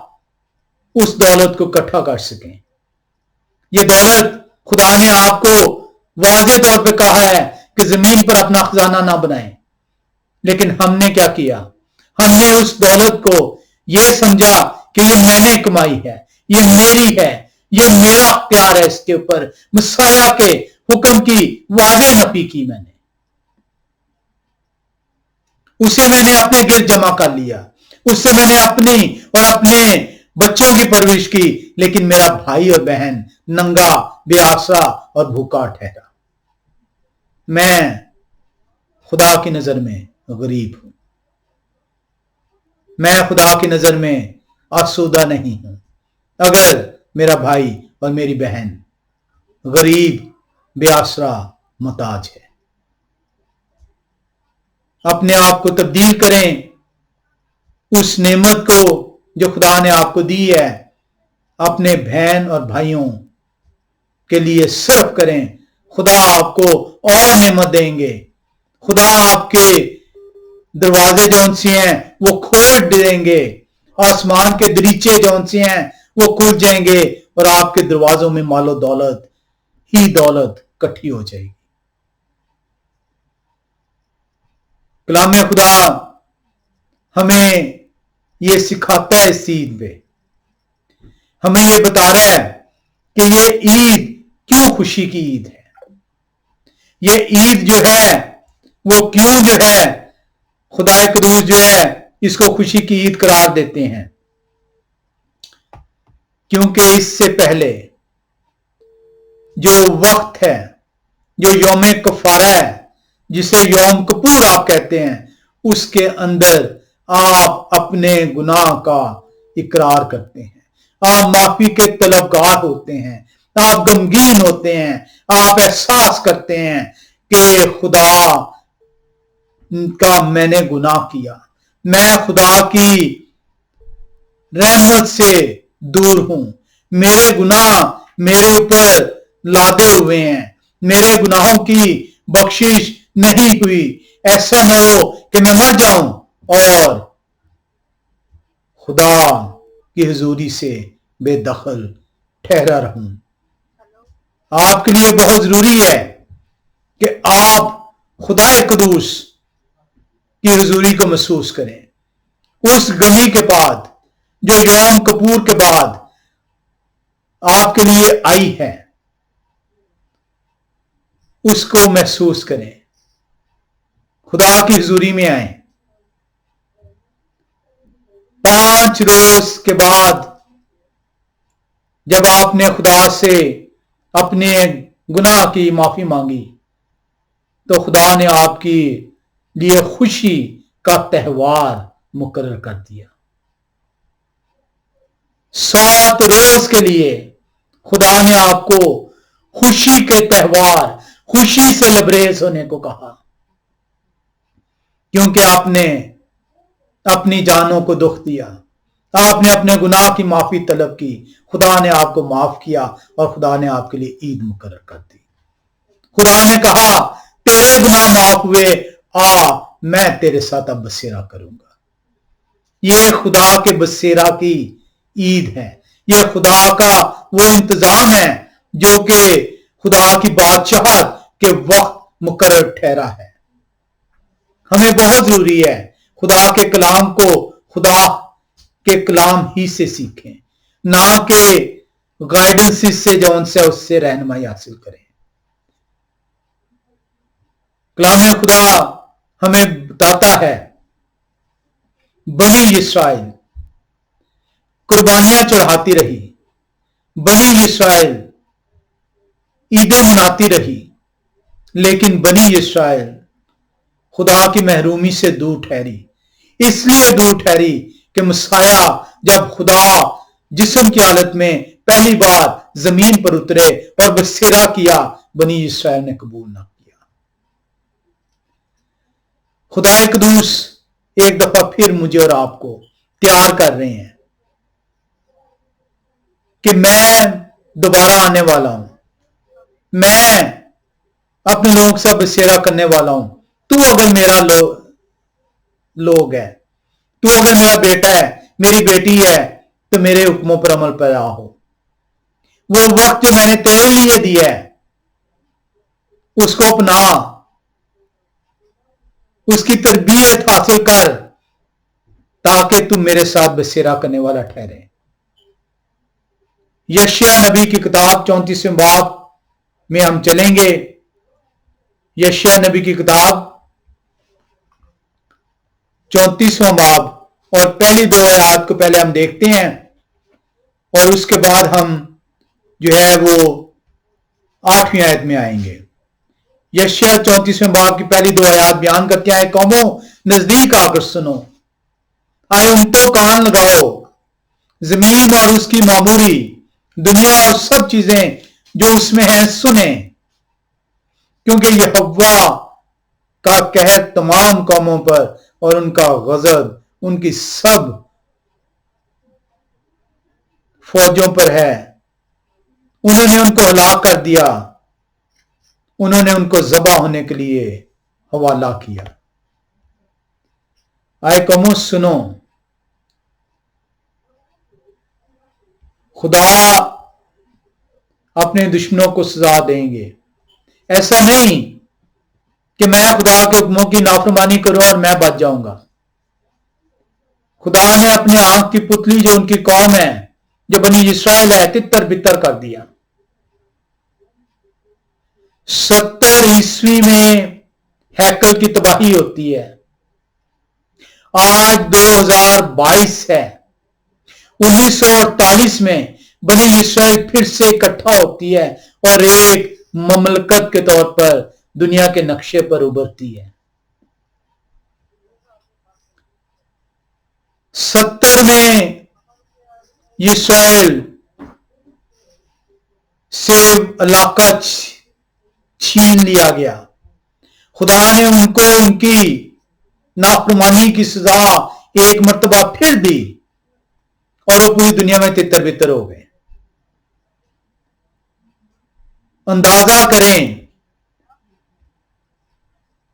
اس دولت کو اکٹھا کر سکیں. یہ دولت خدا نے آپ کو واضح طور پہ کہا ہے کہ زمین پر اپنا خزانہ نہ بنائیں، لیکن ہم نے کیا کیا؟ ہم نے اس دولت کو یہ سمجھا کہ یہ میں نے کمائی ہے، یہ میری ہے، یہ میرا اختیار ہے. اس کے اوپر مسیح کے حکم کی واضح نفی کی میں نے، اسے میں نے اپنے گرد جمع کر لیا، اس سے میں نے اپنی اور اپنے بچوں کی پرورش کی، لیکن میرا بھائی اور بہن ننگا، بے آسرا اور بھوکا ٹھہرا. میں خدا کی نظر میں غریب ہوں، میں خدا کی نظر میں آسودہ نہیں ہوں اگر میرا بھائی اور میری بہن غریب، بے آسرا، محتاج ہے. اپنے آپ کو تبدیل کریں اس نعمت کو جو خدا نے آپ کو دی ہے، اپنے بہن اور بھائیوں کے لیے صرف کریں. خدا آپ کو اور نعمت دیں گے. خدا آپ کے دروازے جون سے ہیں وہ کھول دیں گے، آسمان کے دریچے جون سے ہیں وہ کھل جائیں گے اور آپ کے دروازوں میں مال و دولت ہی دولت کٹھی ہو جائے گی. کلام خدا ہمیں یہ سکھاتا ہے، اس عید پہ ہمیں یہ بتا رہا ہے کہ یہ عید کیوں خوشی کی عید ہے. یہ عید جو ہے وہ کیوں جو ہے خدا قدوس جو ہے اس کو خوشی کی عید قرار دیتے ہیں. کیونکہ اس سے پہلے جو وقت ہے، جو یوم کفارہ ہے، جسے یوم کپور آپ کہتے ہیں، اس کے اندر آپ اپنے گناہ کا اقرار کرتے ہیں، آپ معافی کے طلبگار ہوتے ہیں، آپ غمگین ہوتے ہیں، آپ احساس کرتے ہیں کہ خدا کا میں نے گناہ کیا، میں خدا کی رحمت سے دور ہوں، میرے گناہ میرے اوپر لادے ہوئے ہیں، میرے گناہوں کی بخشش نہیں ہوئی. ایسا نہ ہو کہ میں مر جاؤں اور خدا کی حضوری سے بے دخل ٹھہرا رہوں. آپ کے لیے بہت ضروری ہے کہ آپ خدا قدوس کی حضوری کو محسوس کریں. اس غمی کے بعد جو یوم کپور کے بعد آپ کے لیے آئی ہے، اس کو محسوس کریں. خدا کی حضوری میں آئیں. 5 روز کے بعد جب آپ نے خدا سے اپنے گناہ کی معافی مانگی تو خدا نے آپ کی لیے خوشی کا تہوار مقرر کر دیا. 7 روز کے لیے خدا نے آپ کو خوشی کے تہوار، خوشی سے لبریز ہونے کو کہا، کیونکہ آپ نے اپنی جانوں کو دکھ دیا، آپ نے اپنے گناہ کی معافی طلب کی، خدا نے آپ کو معاف کیا اور خدا نے آپ کے لیے عید مقرر کر دی۔ خدا نے کہا تیرے گناہ معاف ہوئے، میں تیرے ساتھ اب بسیرا کروں گا۔ یہ خدا کے بسیرا کی عید ہے، یہ خدا کا وہ انتظام ہے جو کہ خدا کی بادشاہت کے وقت مقرر ٹھہرا ہے۔ ہمیں بہت ضروری ہے خدا کے کلام کو خدا کے کلام ہی سے سیکھیں، نہ کہ گائیڈنس سے جو ان سے اس سے رہنمائی حاصل کریں۔ کلام خدا ہمیں بتاتا ہے بنی اسرائیل قربانیاں چڑھاتی رہی، بنی اسرائیل عیدیں مناتی رہی، لیکن بنی اسرائیل خدا کی محرومی سے دور ٹھہری۔ اس لیے دور ٹھہری کہ مسیح جب خدا جسم کی حالت میں پہلی بار زمین پر اترے اور بسیرا کیا، بنی اسرائیل نے قبول نہ کیا۔ خدا قدوس ایک دفعہ پھر مجھے اور آپ کو تیار کر رہے ہیں کہ میں دوبارہ آنے والا ہوں، میں اپنے لوگوں سے بسیرا کرنے والا ہوں۔ تو اگر میرا لوگ ہے، تو اگر میرا بیٹا ہے، میری بیٹی ہے، تو میرے حکموں پر عمل پیرا ہو۔ وہ وقت جو میں نے تیرے لیے دیا ہے اس کو اپنا، اس کی تربیت حاصل کر تاکہ تم میرے ساتھ بسیرا کرنے والا ٹھہرے۔ یشیاء نبی کی کتاب 34ویں باب میں ہم چلیں گے۔ یشیاء نبی کی کتاب 34واں باب اور پہلی 2 آیات کو پہلے ہم دیکھتے ہیں اور اس کے بعد ہم جو ہے وہ 8ویں آیت میں آئیں گے۔ یشیاء 34ویں باب کی پہلی 2 آیات بیان کرتے ہیں، قوموں نزدیک آ کر سنو، آئے امتوں کان لگاؤ، زمین اور اس کی معموری، دنیا اور سب چیزیں جو اس میں ہیں سنیں، کیونکہ یہوہ کا قہر تمام قوموں پر اور ان کا غضب ان کی سب فوجوں پر ہے۔ انہوں نے ان کو ہلاک کر دیا، انہوں نے ان کو ذبح ہونے کے لیے حوالہ کیا۔ آئے قوموں سنو، خدا اپنے دشمنوں کو سزا دیں گے۔ ایسا نہیں کہ میں خدا کے حکموں کی نافرمانی کروں اور میں بچ جاؤں گا۔ خدا نے اپنے آنکھ کی پتلی جو ان کی قوم ہے، جو بنی اسرائیل ہے، تتر بتر کر دیا۔ 70 عیسوی میں ہیکل کی تباہی ہوتی ہے، آج 2022 ہے، 1948 میں بنی اسرائیل پھر سے اکٹھا ہوتی ہے اور ایک مملکت کے طور پر دنیا کے نقشے پر ابھرتی ہے۔ 70 میں اسرائیل سے علاقہ چھین لیا گیا، خدا نے ان کو ان کی نافرمانی کی سزا ایک مرتبہ پھر دی اور وہ پوری دنیا میں تتر بتر ہو گئے۔ اندازہ کریں،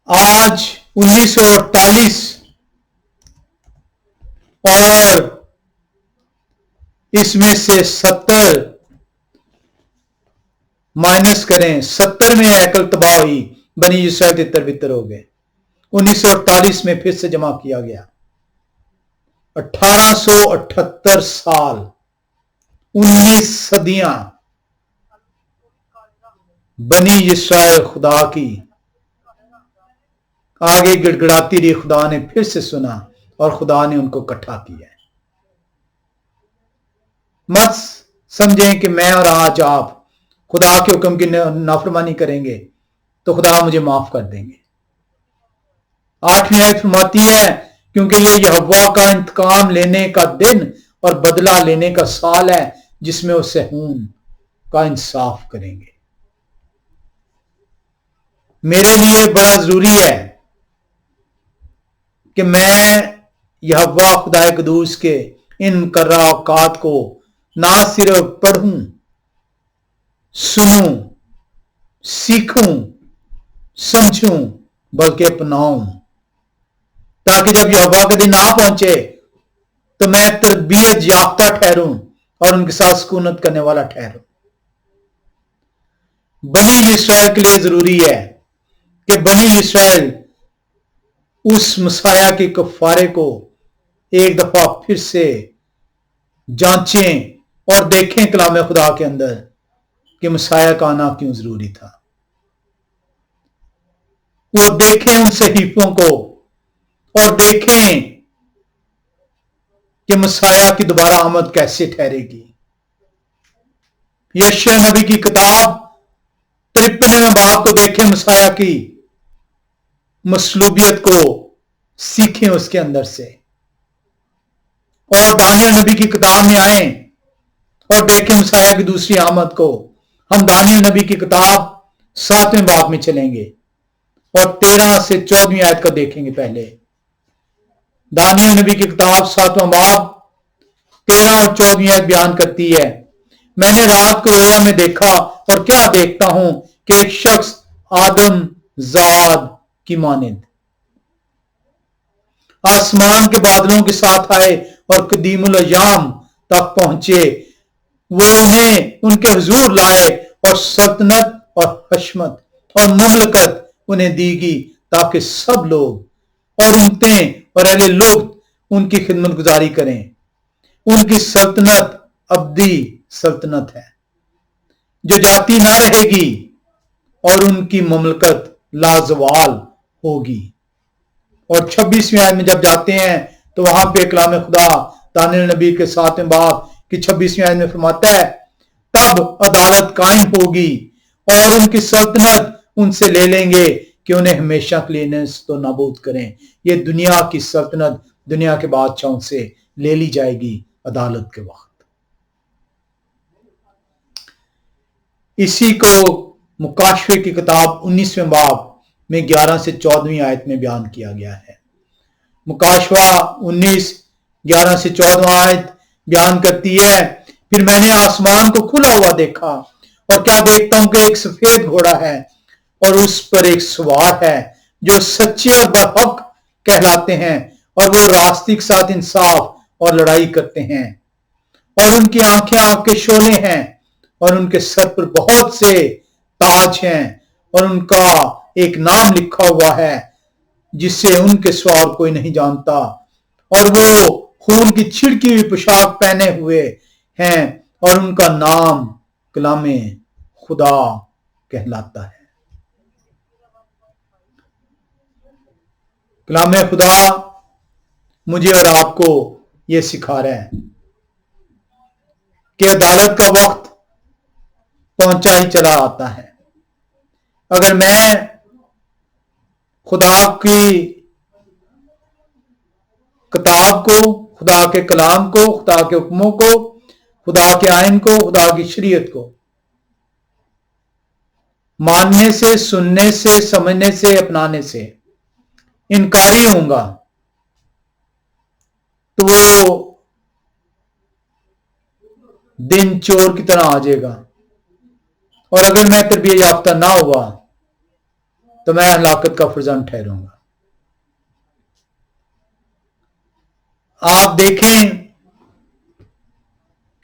آج 1948 اور اس میں سے 70 مائنس کریں، 70 میں ہیکل تباہ ہوئی، بنی اسرائیل تتر بتر ہو گئے، 1948 میں پھر سے جمع کیا گیا۔ 1878 سال، 19 صدیاں بنی اسرائیل خدا کی آگے گڑ گڑاتی رہی، خدا نے پھر سے سنا اور خدا نے ان کو اکٹھا کیا ہے۔ مت سمجھیں کہ میں اور آج آپ خدا کے حکم کی نافرمانی کریں گے تو خدا مجھے معاف کر دیں گے۔ 8ویں آیت فرماتی ہے، کیونکہ یہ یہوہ کا انتقام لینے کا دن اور بدلہ لینے کا سال ہے، جس میں وہ صہیون کا انصاف کریں گے۔ میرے لیے بڑا ضروری ہے کہ میں یہوہ خدا قدوس کے ان مقررہ اوقات کو نہ صرف پڑھوں، سنوں، سیکھوں، سمجھوں، بلکہ اپناؤں، تاکہ جب یہوہ کا دن آ پہنچے تو میں تربیت یافتہ ٹھہروں اور ان کے ساتھ سکونت کرنے والا ٹھہروں۔ بنی اسرائیل کے لیے ضروری ہے کہ بنی اسرائیل اس مسیح کے کفارے کو ایک دفعہ پھر سے جانچیں اور دیکھیں کلام خدا کے اندر کہ مسیح کا آنا کیوں ضروری تھا۔ وہ دیکھیں ان صحیفوں کو اور دیکھیں کہ مسیح کی دوبارہ آمد کیسے ٹھہرے گی۔ یشیع نبی کی کتاب 53 باب کو دیکھیں، مسیح کی مصلوبیت کو سیکھیں اس کے اندر سے، اور دانیل نبی کی کتاب میں آئیں اور دیکھیں مسیح کی دوسری آمد کو۔ ہم دانیل نبی کی کتاب 7ویں باب میں چلیں گے اور 13 سے 14 آیت کو دیکھیں گے۔ پہلے دانیل نبی کی کتاب 7واں باب 13 اور 14 آیت بیان کرتی ہے، میں نے رات کو رویا میں دیکھا اور کیا دیکھتا ہوں کہ ایک شخص آدم زاد کی مانند آسمان کے بادلوں کے ساتھ آئے اور قدیم الایام تک پہنچے۔ وہ انہیں ان کے حضور لائے اور سلطنت اور حشمت اور مملکت انہیں دی گی، تاکہ سب لوگ اور امتیں اور اہل لوگ ان کی خدمت گزاری کریں۔ ان کی سلطنت ابدی سلطنت ہے جو جاتی نہ رہے گی، اور ان کی مملکت لازوال ہوگی۔ اور 26ویں آیت میں جب جاتے ہیں تو وہاں پہ کلام خدا دانیل نبی کے 7ویں باب کی 26ویں آیت میں فرماتا ہے، تب عدالت قائم ہوگی اور ان کی سلطنت ان سے لے لیں گے کہ انہیں ہمیشہ کے لیے نیست و نابود کریں۔ یہ دنیا کی سلطنت دنیا کے بادشاہوں سے لے لی جائے گی عدالت کے وقت۔ اسی کو مکاشفے کی کتاب 19ویں باب میں 11 سے 14 آیت میں بیان کیا گیا ہے۔ مکاشفہ 19 11 سے 14 آیت بیان کرتی ہے، پھر میں نے آسمان کو کھلا ہوا دیکھا اور کیا دیکھتا ہوں کہ ایک سفید گھوڑا ہے اور اس پر ایک سوار ہے جو سچے اور برحق کہلاتے ہیں، اور وہ راستی کے ساتھ انصاف اور لڑائی کرتے ہیں، اور ان کی آنکھیں آگ کے شعلے ہیں، اور ان کے سر پر بہت سے تاج ہیں، اور ان کا ایک نام لکھا ہوا ہے جسے ان کے سوا اور کوئی نہیں جانتا، اور وہ خون کی چھڑکی ہوئی پوشاک پہنے ہوئے ہیں، اور ان کا نام کلام خدا کہلاتا ہے۔ کلام خدا مجھے اور آپ کو یہ سکھا رہا ہے کہ عدالت کا وقت پہنچا ہی چلا آتا ہے۔ اگر میں خدا کی کتاب کو، خدا کے کلام کو، خدا کے حکموں کو، خدا کے آئین کو، خدا کی شریعت کو ماننے سے، سننے سے، سمجھنے سے، اپنانے سے انکاری ہوں گا تو وہ دن چور کی طرح آ جائے گا، اور اگر میں تربیت یافتہ نہ ہوا تو میں ہلاکت کا فرزند ٹھہروں گا۔ آپ دیکھیں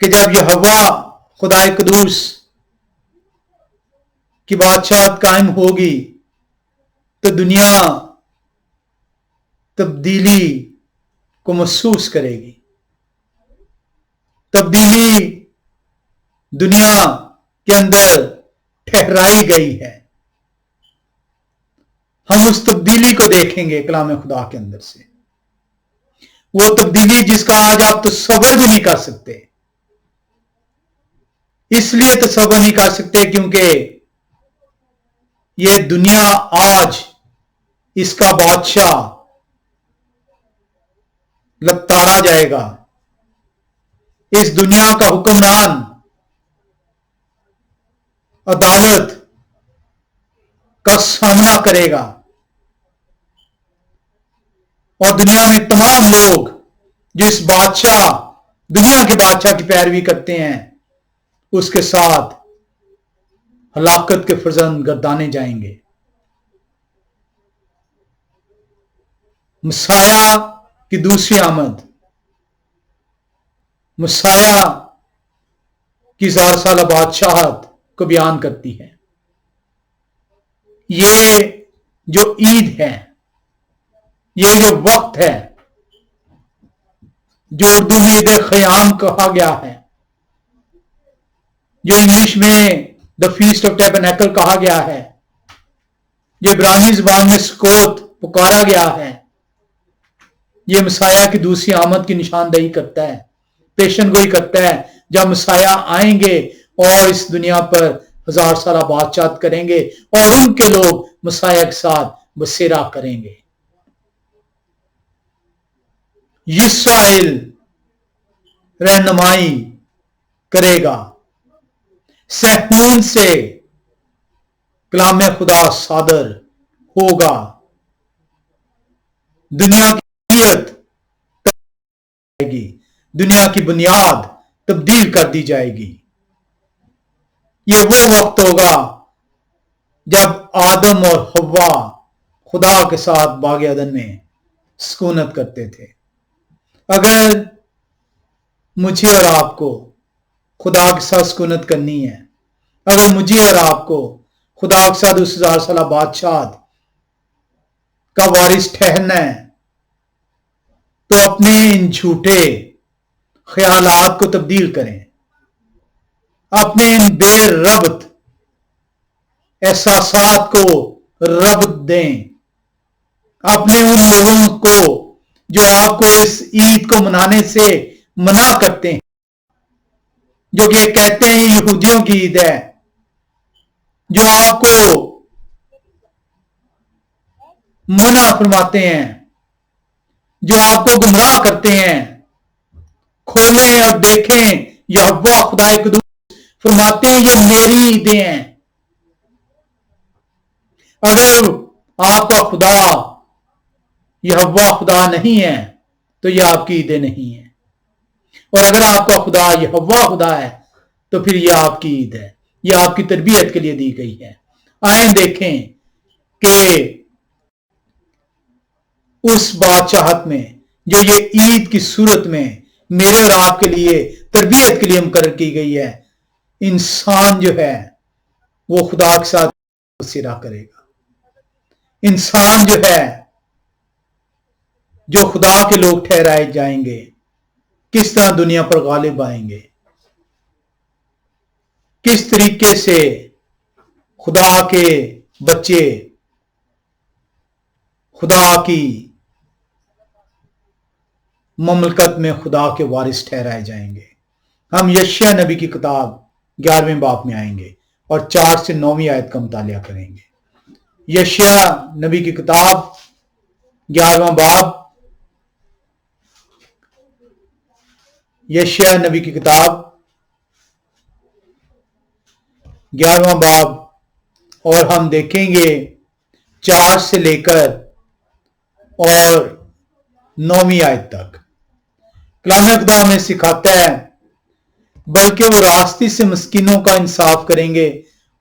کہ جب یہوہ خدائے قدوس کی بادشاہت قائم ہوگی تو دنیا تبدیلی کو محسوس کرے گی۔ تبدیلی دنیا کے اندر ٹھہرائی گئی ہے۔ ہم اس تبدیلی کو دیکھیں گے کلام خدا کے اندر سے، وہ تبدیلی جس کا آج آپ تصور بھی نہیں کر سکتے۔ اس لیے تصور نہیں کر سکتے کیونکہ یہ دنیا آج اس کا بادشاہ لتارا جائے گا، اس دنیا کا حکمران عدالت کا سامنا کرے گا، اور دنیا میں تمام لوگ جس بادشاہ دنیا کے بادشاہ کی پیروی کرتے ہیں اس کے ساتھ ہلاکت کے فرزند گردانے جائیں گے۔ مسیح کی دوسری آمد مسیح کی 1000 سالہ بادشاہت کو بیان کرتی ہے۔ یہ جو عید ہے، یہ جو وقت ہے، جو اردو میں عید خیام کہا گیا ہے، جو انگلش میں دا فیسٹ آف ٹیبرنیکل کہا گیا ہے، جو عبرانی زبان میں سکوت پکارا گیا ہے، یہ مسیح کی دوسری آمد کی نشاندہی کرتا ہے، پیشن گوئی کرتا ہے، جب مسیح آئیں گے اور اس دنیا پر 1000 سالہ بادشاہت کریں گے اور ان کے لوگ مسیح کے ساتھ بسیرا کریں گے۔ اسرائیل رہنمائی کرے گا، صہیون سے کلام خدا صادر ہوگا، دنیا کی جائے گی، دنیا کی بنیاد تبدیل کر دی جائے گی۔ یہ وہ وقت ہوگا جب آدم اور حوا خدا کے ساتھ باغ عدن میں سکونت کرتے تھے۔ اگر مجھے اور آپ کو خدا کے ساتھ سکونت کرنی ہے، اگر مجھے اور آپ کو خدا کے ساتھ اس 1000 سالہ بادشاہت کا وارث ٹھہرنا ہے، تو اپنے ان جھوٹے خیالات کو تبدیل کریں، اپنے ان بے ربط احساسات کو ربط دیں، اپنے ان لوگوں کو جو آپ کو اس عید کو منانے سے منع کرتے ہیں، جو کہ کہتے ہیں یہودیوں کی عید ہے، جو آپ کو منع فرماتے ہیں، جو آپ کو گمراہ کرتے ہیں، کھولیں اور دیکھیں یہوہ خدائے قدوس فرماتے ہیں یہ میری عیدیں ہیں۔ اگر آپ کا خدا یہوہ خدا نہیں ہے تو یہ آپ کی عیدیں نہیں ہیں، اور اگر آپ کا خدا یہوہ خدا ہے تو پھر یہ آپ کی عید ہے، یہ آپ کی تربیت کے لیے دی گئی ہے۔ آئیں دیکھیں کہ اس بادشاہت میں جو یہ عید کی صورت میں میرے اور آپ کے لیے تربیت کے لیے مقرر کی گئی ہے، انسان جو ہے وہ خدا کے ساتھ بسیرا کرے گا۔ انسان جو ہے، جو خدا کے لوگ ٹھہرائے جائیں گے، کس طرح دنیا پر غالب آئیں گے، کس طریقے سے خدا کے بچے خدا کی مملکت میں خدا کے وارث ٹھہرائے جائیں گے۔ ہم یشیاء نبی کی کتاب 11ویں باب میں آئیں گے اور 4 سے 9ویں آیت کا مطالعہ کریں گے۔ یشیاء نبی کی کتاب 11واں باب، یشیاء نبی کی کتاب 11واں باب، اور ہم دیکھیں گے 4 سے لے کر اور 9ویں آیت تک۔ کلام خدا میں سکھاتا ہے، بلکہ وہ راستی سے مسکینوں کا انصاف کریں گے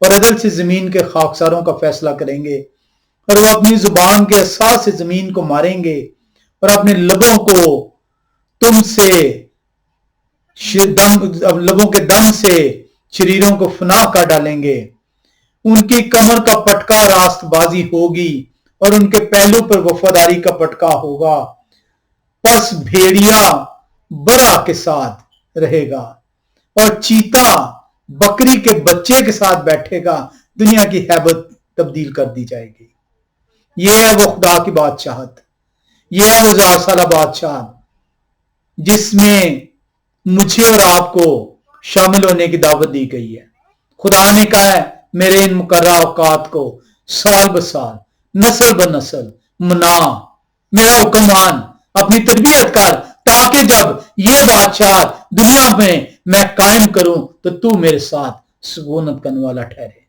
اور عدل سے زمین کے خاکساروں کا فیصلہ کریں گے، اور وہ اپنی زبان کے اساس سے زمین کو ماریں گے اور اپنے لبوں کو تم سے لبوں کے دم سے شریروں کو فنا کر ڈالیں گے۔ ان کی کمر کا پٹکا راست بازی ہوگی اور ان کے پہلو پر وفاداری کا پٹکا ہوگا۔ پس بھیڑیا برا کے ساتھ رہے گا اور چیتا بکری کے بچے کے ساتھ بیٹھے گا۔ دنیا کی ہیبت تبدیل کر دی جائے گی۔ یہ ہے وہ خدا کی بادشاہت، یہ ہے وہ 1000 سالہ بادشاہت جس میں مجھے اور آپ کو شامل ہونے کی دعوت دی گئی ہے۔ خدا نے کہا ہے میرے ان مقررہ اوقات کو سال بسال، نسل بنسل منا، میرا حکم مان، اپنی تربیت کر، تاکہ جب یہ بادشاہت دنیا میں قائم کروں تو تو میرے ساتھ سکونت کرنے والا ٹھہرے۔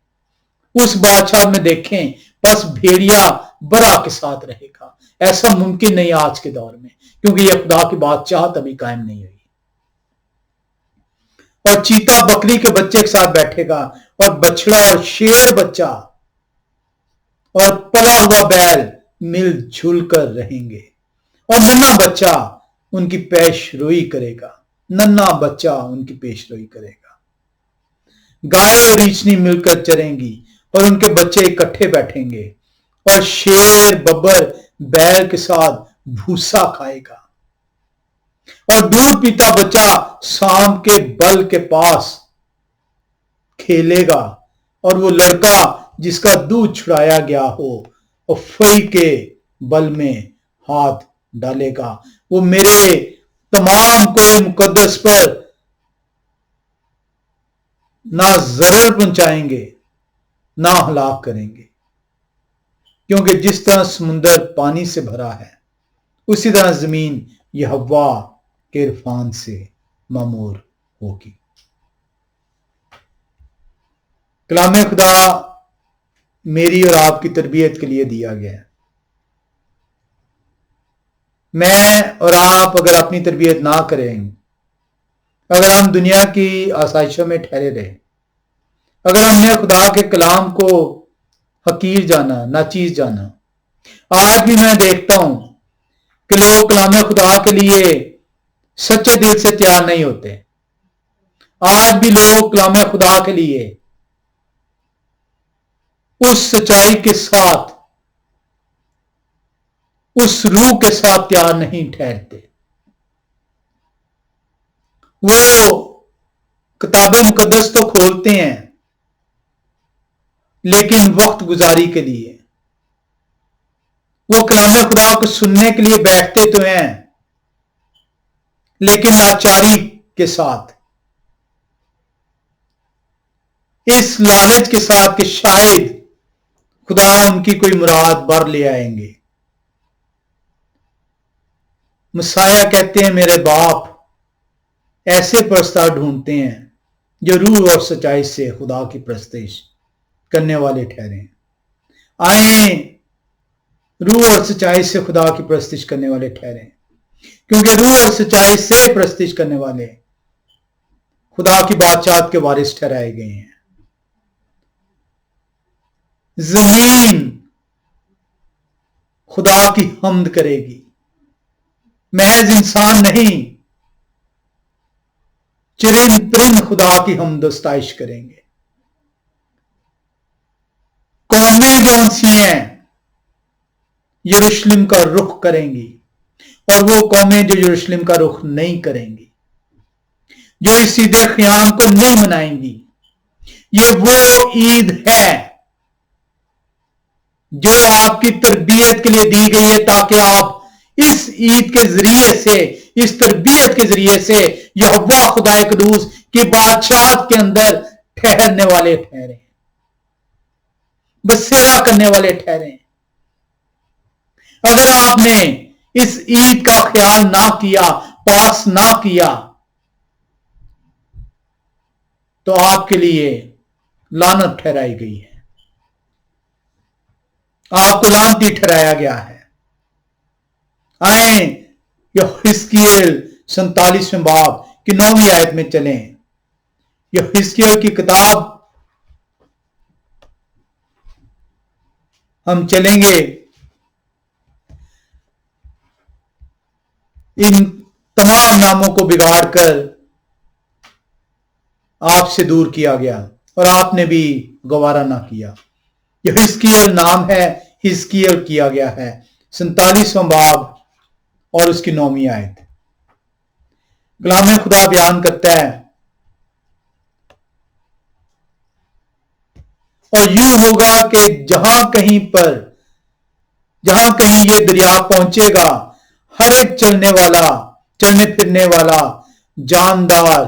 اس بادشاہ میں دیکھیں، بس بھیڑیا برا کے ساتھ رہے گا۔ ایسا ممکن نہیں آج کے دور میں، کیونکہ یہ خدا کی بادشاہت ابھی قائم نہیں ہوئی۔ اور چیتا بکری کے بچے کے ساتھ بیٹھے گا، اور بچڑا اور شیر بچہ اور پلا ہوا بیل مل جل کر رہیں گے، اور ننا بچہ ان کی پیش روئی کرے گا، ننا بچہ ان کی پیش روئی کرے گا۔ گائے اور ریچھنی مل کر چریں گی، اور ان کے بچے اکٹھے بیٹھیں گے، اور شیر ببر بیل کے ساتھ بھوسا کھائے گا، اور دودھ پیتا بچہ سانپ کے بل کے پاس کھیلے گا، اور وہ لڑکا جس کا دودھ چھڑایا گیا ہو اور فئی کے بل میں ہاتھ ڈالے گا۔ وہ میرے تمام کوئے مقدس پر نہ ضرر پہنچائیں گے نہ ہلاک کریں گے، کیونکہ جس طرح سمندر پانی سے بھرا ہے اسی طرح زمین یہوہ کے عرفان سے معمور ہوگی۔ کلام خدا میری اور آپ کی تربیت کے لیے دیا گیا ہے۔ میں اور آپ اگر اپنی تربیت نہ کریں، اگر ہم دنیا کی آسائشوں میں ٹھہرے رہے، اگر ہم نے خدا کے کلام کو حقیر جانا، ناچیز جانا، آج بھی میں دیکھتا ہوں کہ لوگ کلام خدا کے لیے سچے دل سے تیار نہیں ہوتے۔ آج بھی لوگ کلام خدا کے لیے اس سچائی کے ساتھ، اس روح کے ساتھ تیار نہیں ٹھہرتے۔ وہ کتاب مقدس تو کھولتے ہیں لیکن وقت گزاری کے لیے، وہ کلام خدا کو سننے کے لیے بیٹھتے تو ہیں لیکن لاچاری کے ساتھ، اس لالچ کے ساتھ کہ شاید خدا ان کی کوئی مراد بر لے آئیں گے۔ مسیح کہتے ہیں میرے باپ ایسے پرستار ڈھونڈتے ہیں جو روح اور سچائی سے خدا کی پرستش کرنے والے ٹھہریں۔ آئیں روح اور سچائی سے خدا کی پرستش کرنے والے ٹھہریں، کیونکہ روح اور سچائی سے پرستش کرنے والے خدا کی بادشاہت کے وارث ٹھہرائے گئے ہیں۔ زمین خدا کی حمد کرے گی، محض انسان نہیں، چرند پرند خدا کی حمد و ستائش کریں گے۔ قومیں جون سی ہیں یروشلم کا رخ کریں گی، اور وہ قومیں جو یروشلم کا رخ نہیں کریں گی، جو اس عید قیام کو نہیں منائیں گی۔ یہ وہ عید ہے جو آپ کی تربیت کے لیے دی گئی ہے، تاکہ آپ اس عید کے ذریعے سے، اس تربیت کے ذریعے سے یہوہ خدا قدوس کی بادشاہت کے اندر ٹھہرنے والے ٹھہریں، بسیرا کرنے والے ٹھہریں۔ اگر آپ نے اس عید کا خیال نہ کیا، پاس نہ کیا، تو آپ کے لیے لعنت ٹھہرائی گئی ہے، آپ کو لعنتی ٹھہرایا گیا ہے۔ آئیں یحزقیل 47 باب کی 9 آیت میں چلیں۔ یحزقیل کی کتاب ہم چلیں گے۔ ان تمام ناموں کو بگاڑ کر آپ سے دور کیا گیا اور آپ نے بھی گوارا نہ کیا۔ یحزقیل نام ہے، حزقیل کیا گیا ہے۔ 47 باب اور اس کی 9 آیت۔ کلام خدا بیان کرتا ہے، اور یوں ہوگا کہ جہاں کہیں یہ دریا پہنچے گا، ہر ایک چلنے پھرنے والا جاندار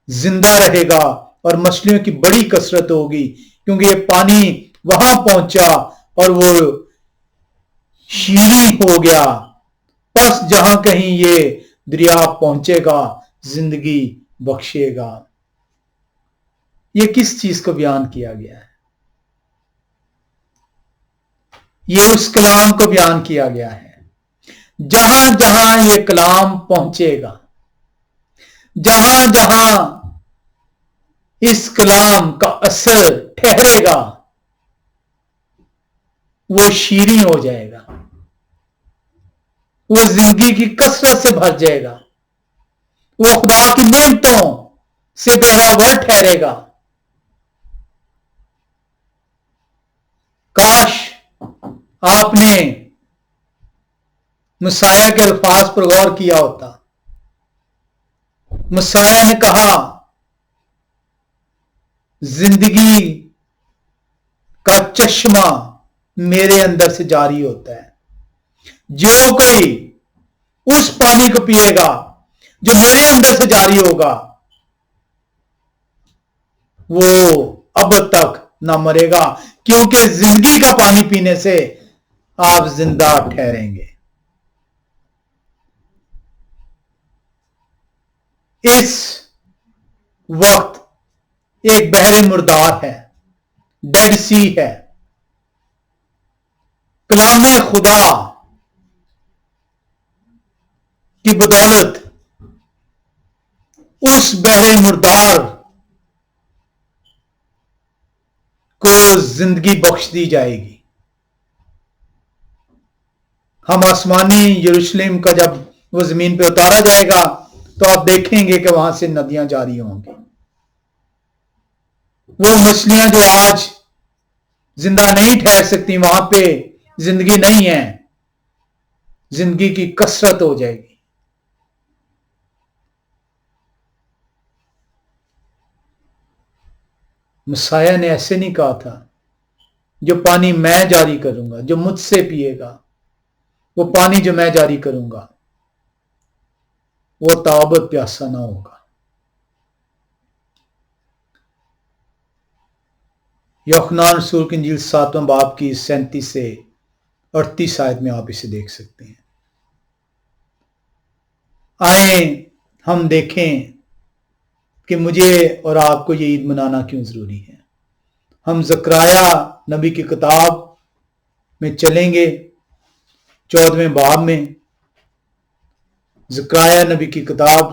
زندہ رہے گا، اور مچھلیوں کی بڑی کثرت ہوگی، کیونکہ یہ پانی وہاں پہنچا اور وہ شیریں ہو گیا۔ پس جہاں کہیں یہ دریا پہنچے گا زندگی بخشے گا۔ یہ کس چیز کو بیان کیا گیا ہے؟ یہ اس کلام کو بیان کیا گیا ہے۔ جہاں جہاں یہ کلام پہنچے گا، جہاں جہاں اس کلام کا اثر ٹھہرے گا وہ شیریں ہو جائے گا، وہ زندگی کی کثرت سے بھر جائے گا، وہ خدا کی نعمتوں سے گواہ ٹھہرے گا۔ کاش آپ نے مسیح کے الفاظ پر غور کیا ہوتا۔ مسیح نے کہا زندگی کا چشمہ میرے اندر سے جاری ہوتا ہے، جو کوئی اس پانی کو پیے گا جو میرے اندر سے جاری ہوگا وہ اب تک نہ مرے گا، کیونکہ زندگی کا پانی پینے سے آپ زندہ ٹھہریں گے۔ اس وقت ایک بحر مردار ہے، ڈیڈ سی ہے۔ کلام خدا کی بدولت اس بحر مردار کو زندگی بخش دی جائے گی۔ ہم آسمانی یروشلم کا جب وہ زمین پہ اتارا جائے گا تو آپ دیکھیں گے کہ وہاں سے ندیاں جاری ہوں گی۔ وہ مچھلیاں جو آج زندہ نہیں ٹھہر سکتی وہاں پہ زندگی نہیں ہے، زندگی کی کثرت ہو جائے گی۔ مسیح نے ایسے نہیں کہا تھا جو پانی میں جاری کروں گا، جو مجھ سے پیے گا، وہ پانی جو میں جاری کروں گا وہ تابت پیاسا نہ ہوگا۔ یوحنا رسول کی انجیل 7واں باب کی 37 سے 38 آیت میں آپ اسے دیکھ سکتے ہیں۔ آئیں ہم دیکھیں کہ مجھے اور آپ کو یہ عید منانا کیوں ضروری ہے۔ ہم زکریا نبی کی کتاب میں چلیں گے، 14ویں باب میں۔ زکریا نبی کی کتاب،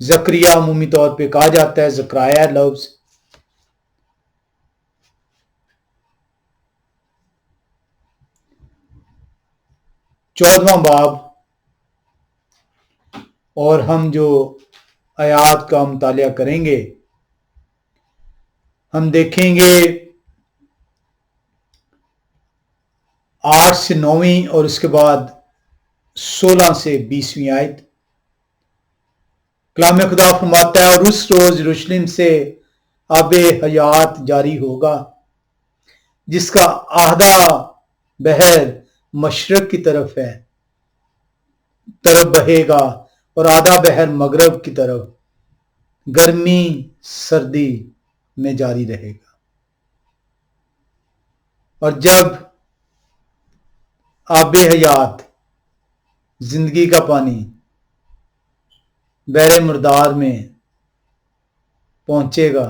زکریا عمومی طور پہ کہا جاتا ہے، زکریا لفظ چودواں باب، اور ہم جو آیات کا مطالعہ کریں گے ہم دیکھیں گے 8 سے 9 اور اس کے بعد 16 سے 20 آیت۔ کلام خدا فرماتا ہے، اور اس روز یروشلم سے آب حیات جاری ہوگا جس کا آدھا بحر مشرق کی طرف بہے گا اور آدھا بحر مغرب کی طرف گرمی سردی میں جاری رہے گا۔ اور جب آب حیات زندگی کا پانی بحر مردار میں پہنچے گا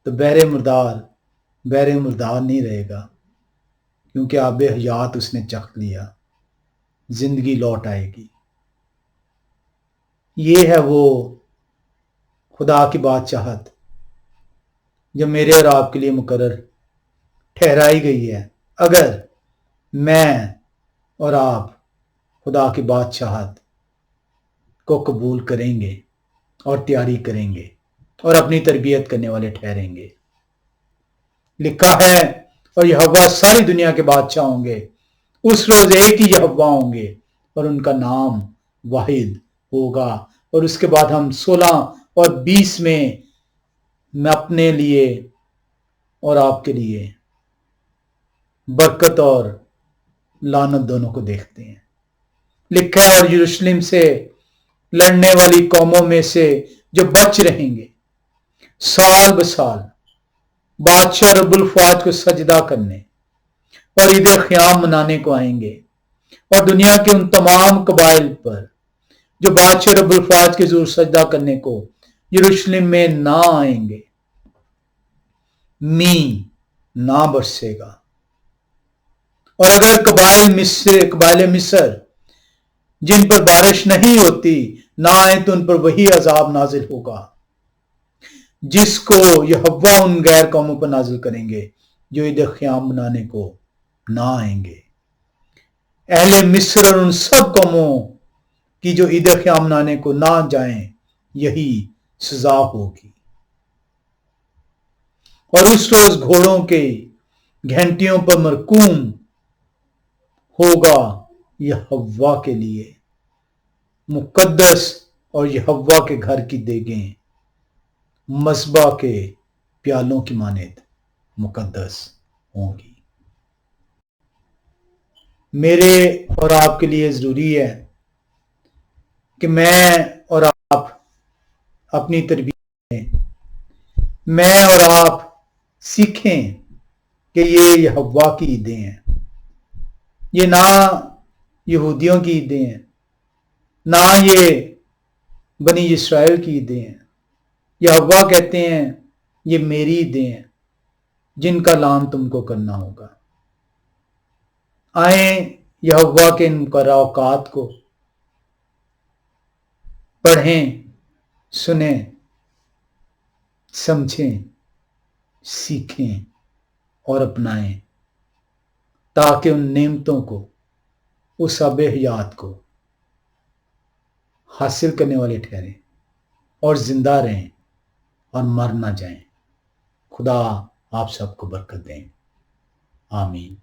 تو بحر مردار نہیں رہے گا، کیونکہ آب حیات اس نے چکھ لیا، زندگی لوٹ آئے گی۔ یہ ہے وہ خدا کی بادشاہت جو میرے اور آپ کے لیے مقرر ٹھہرائی گئی ہے، اگر میں اور آپ خدا کی بادشاہت کو قبول کریں گے اور تیاری کریں گے اور اپنی تربیت کرنے والے ٹھہریں گے۔ لکھا ہے، اور یہوہ ساری دنیا کے بادشاہ ہوں گے، اس روز ایک ہی یہوہ ہوں گے اور ان کا نام واحد ہوگا۔ اور اس کے بعد ہم 16 اور 20 میں اپنے لیے اور آپ کے لیے برکت اور لعنت دونوں کو دیکھتے ہیں۔ لکھا ہے، اور یروشلم سے لڑنے والی قوموں میں سے جو بچ رہیں گے سال بسال بادشاہ رب الفاظ کو سجدہ کرنے اور عید خیام منانے کو آئیں گے، اور دنیا کے ان تمام قبائل پر جو بادشاہ رب الفاظ کے حضور سجدہ کرنے کو یروشلم میں نہ آئیں گے، مین نہ برسے گا۔ اور اگر قبائل مصر جن پر بارش نہیں ہوتی نہ آئے تو ان پر وہی عذاب نازل ہوگا جس کو یہوہ ان غیر قوموں پر نازل کریں گے جو عید خیام منانے کو نہ آئیں گے۔ اہل مصر اور ان سب قوموں کی جو عید خیام منانے کو نہ جائیں، یہی سزا ہوگی۔ اور اس روز گھوڑوں کے گھنٹیوں پر مرکوم ہوگا یہوہ کے لیے مقدس، اور یہوہ کے گھر کی دیگیں مذبح کے پیالوں کی مانند مقدس ہوں گی۔ میرے اور آپ کے لیے ضروری ہے کہ میں اور آپ اپنی تربیت میں اور آپ سیکھیں کہ یہ یہوہ کی عیدیں ہیں، یہ نہ یہودیوں کی عیدیں ہیں، نہ یہ بنی اسرائیل کی عیدیں ہیں۔ یہوہ کہتے ہیں یہ میری عیدیں ہیں جن کا اعلان تم کو کرنا ہوگا۔ آئیں یہوہ کے ان مقررہ اوقات کو پڑھیں، سنیں، سمجھیں، سیکھیں اور اپنائیں، تاکہ ان نعمتوں کو، اس آب حیات کو حاصل کرنے والے ٹھہریں اور زندہ رہیں اور مر نہ جائیں۔ خدا آپ سب کو برکت دیں، آمین۔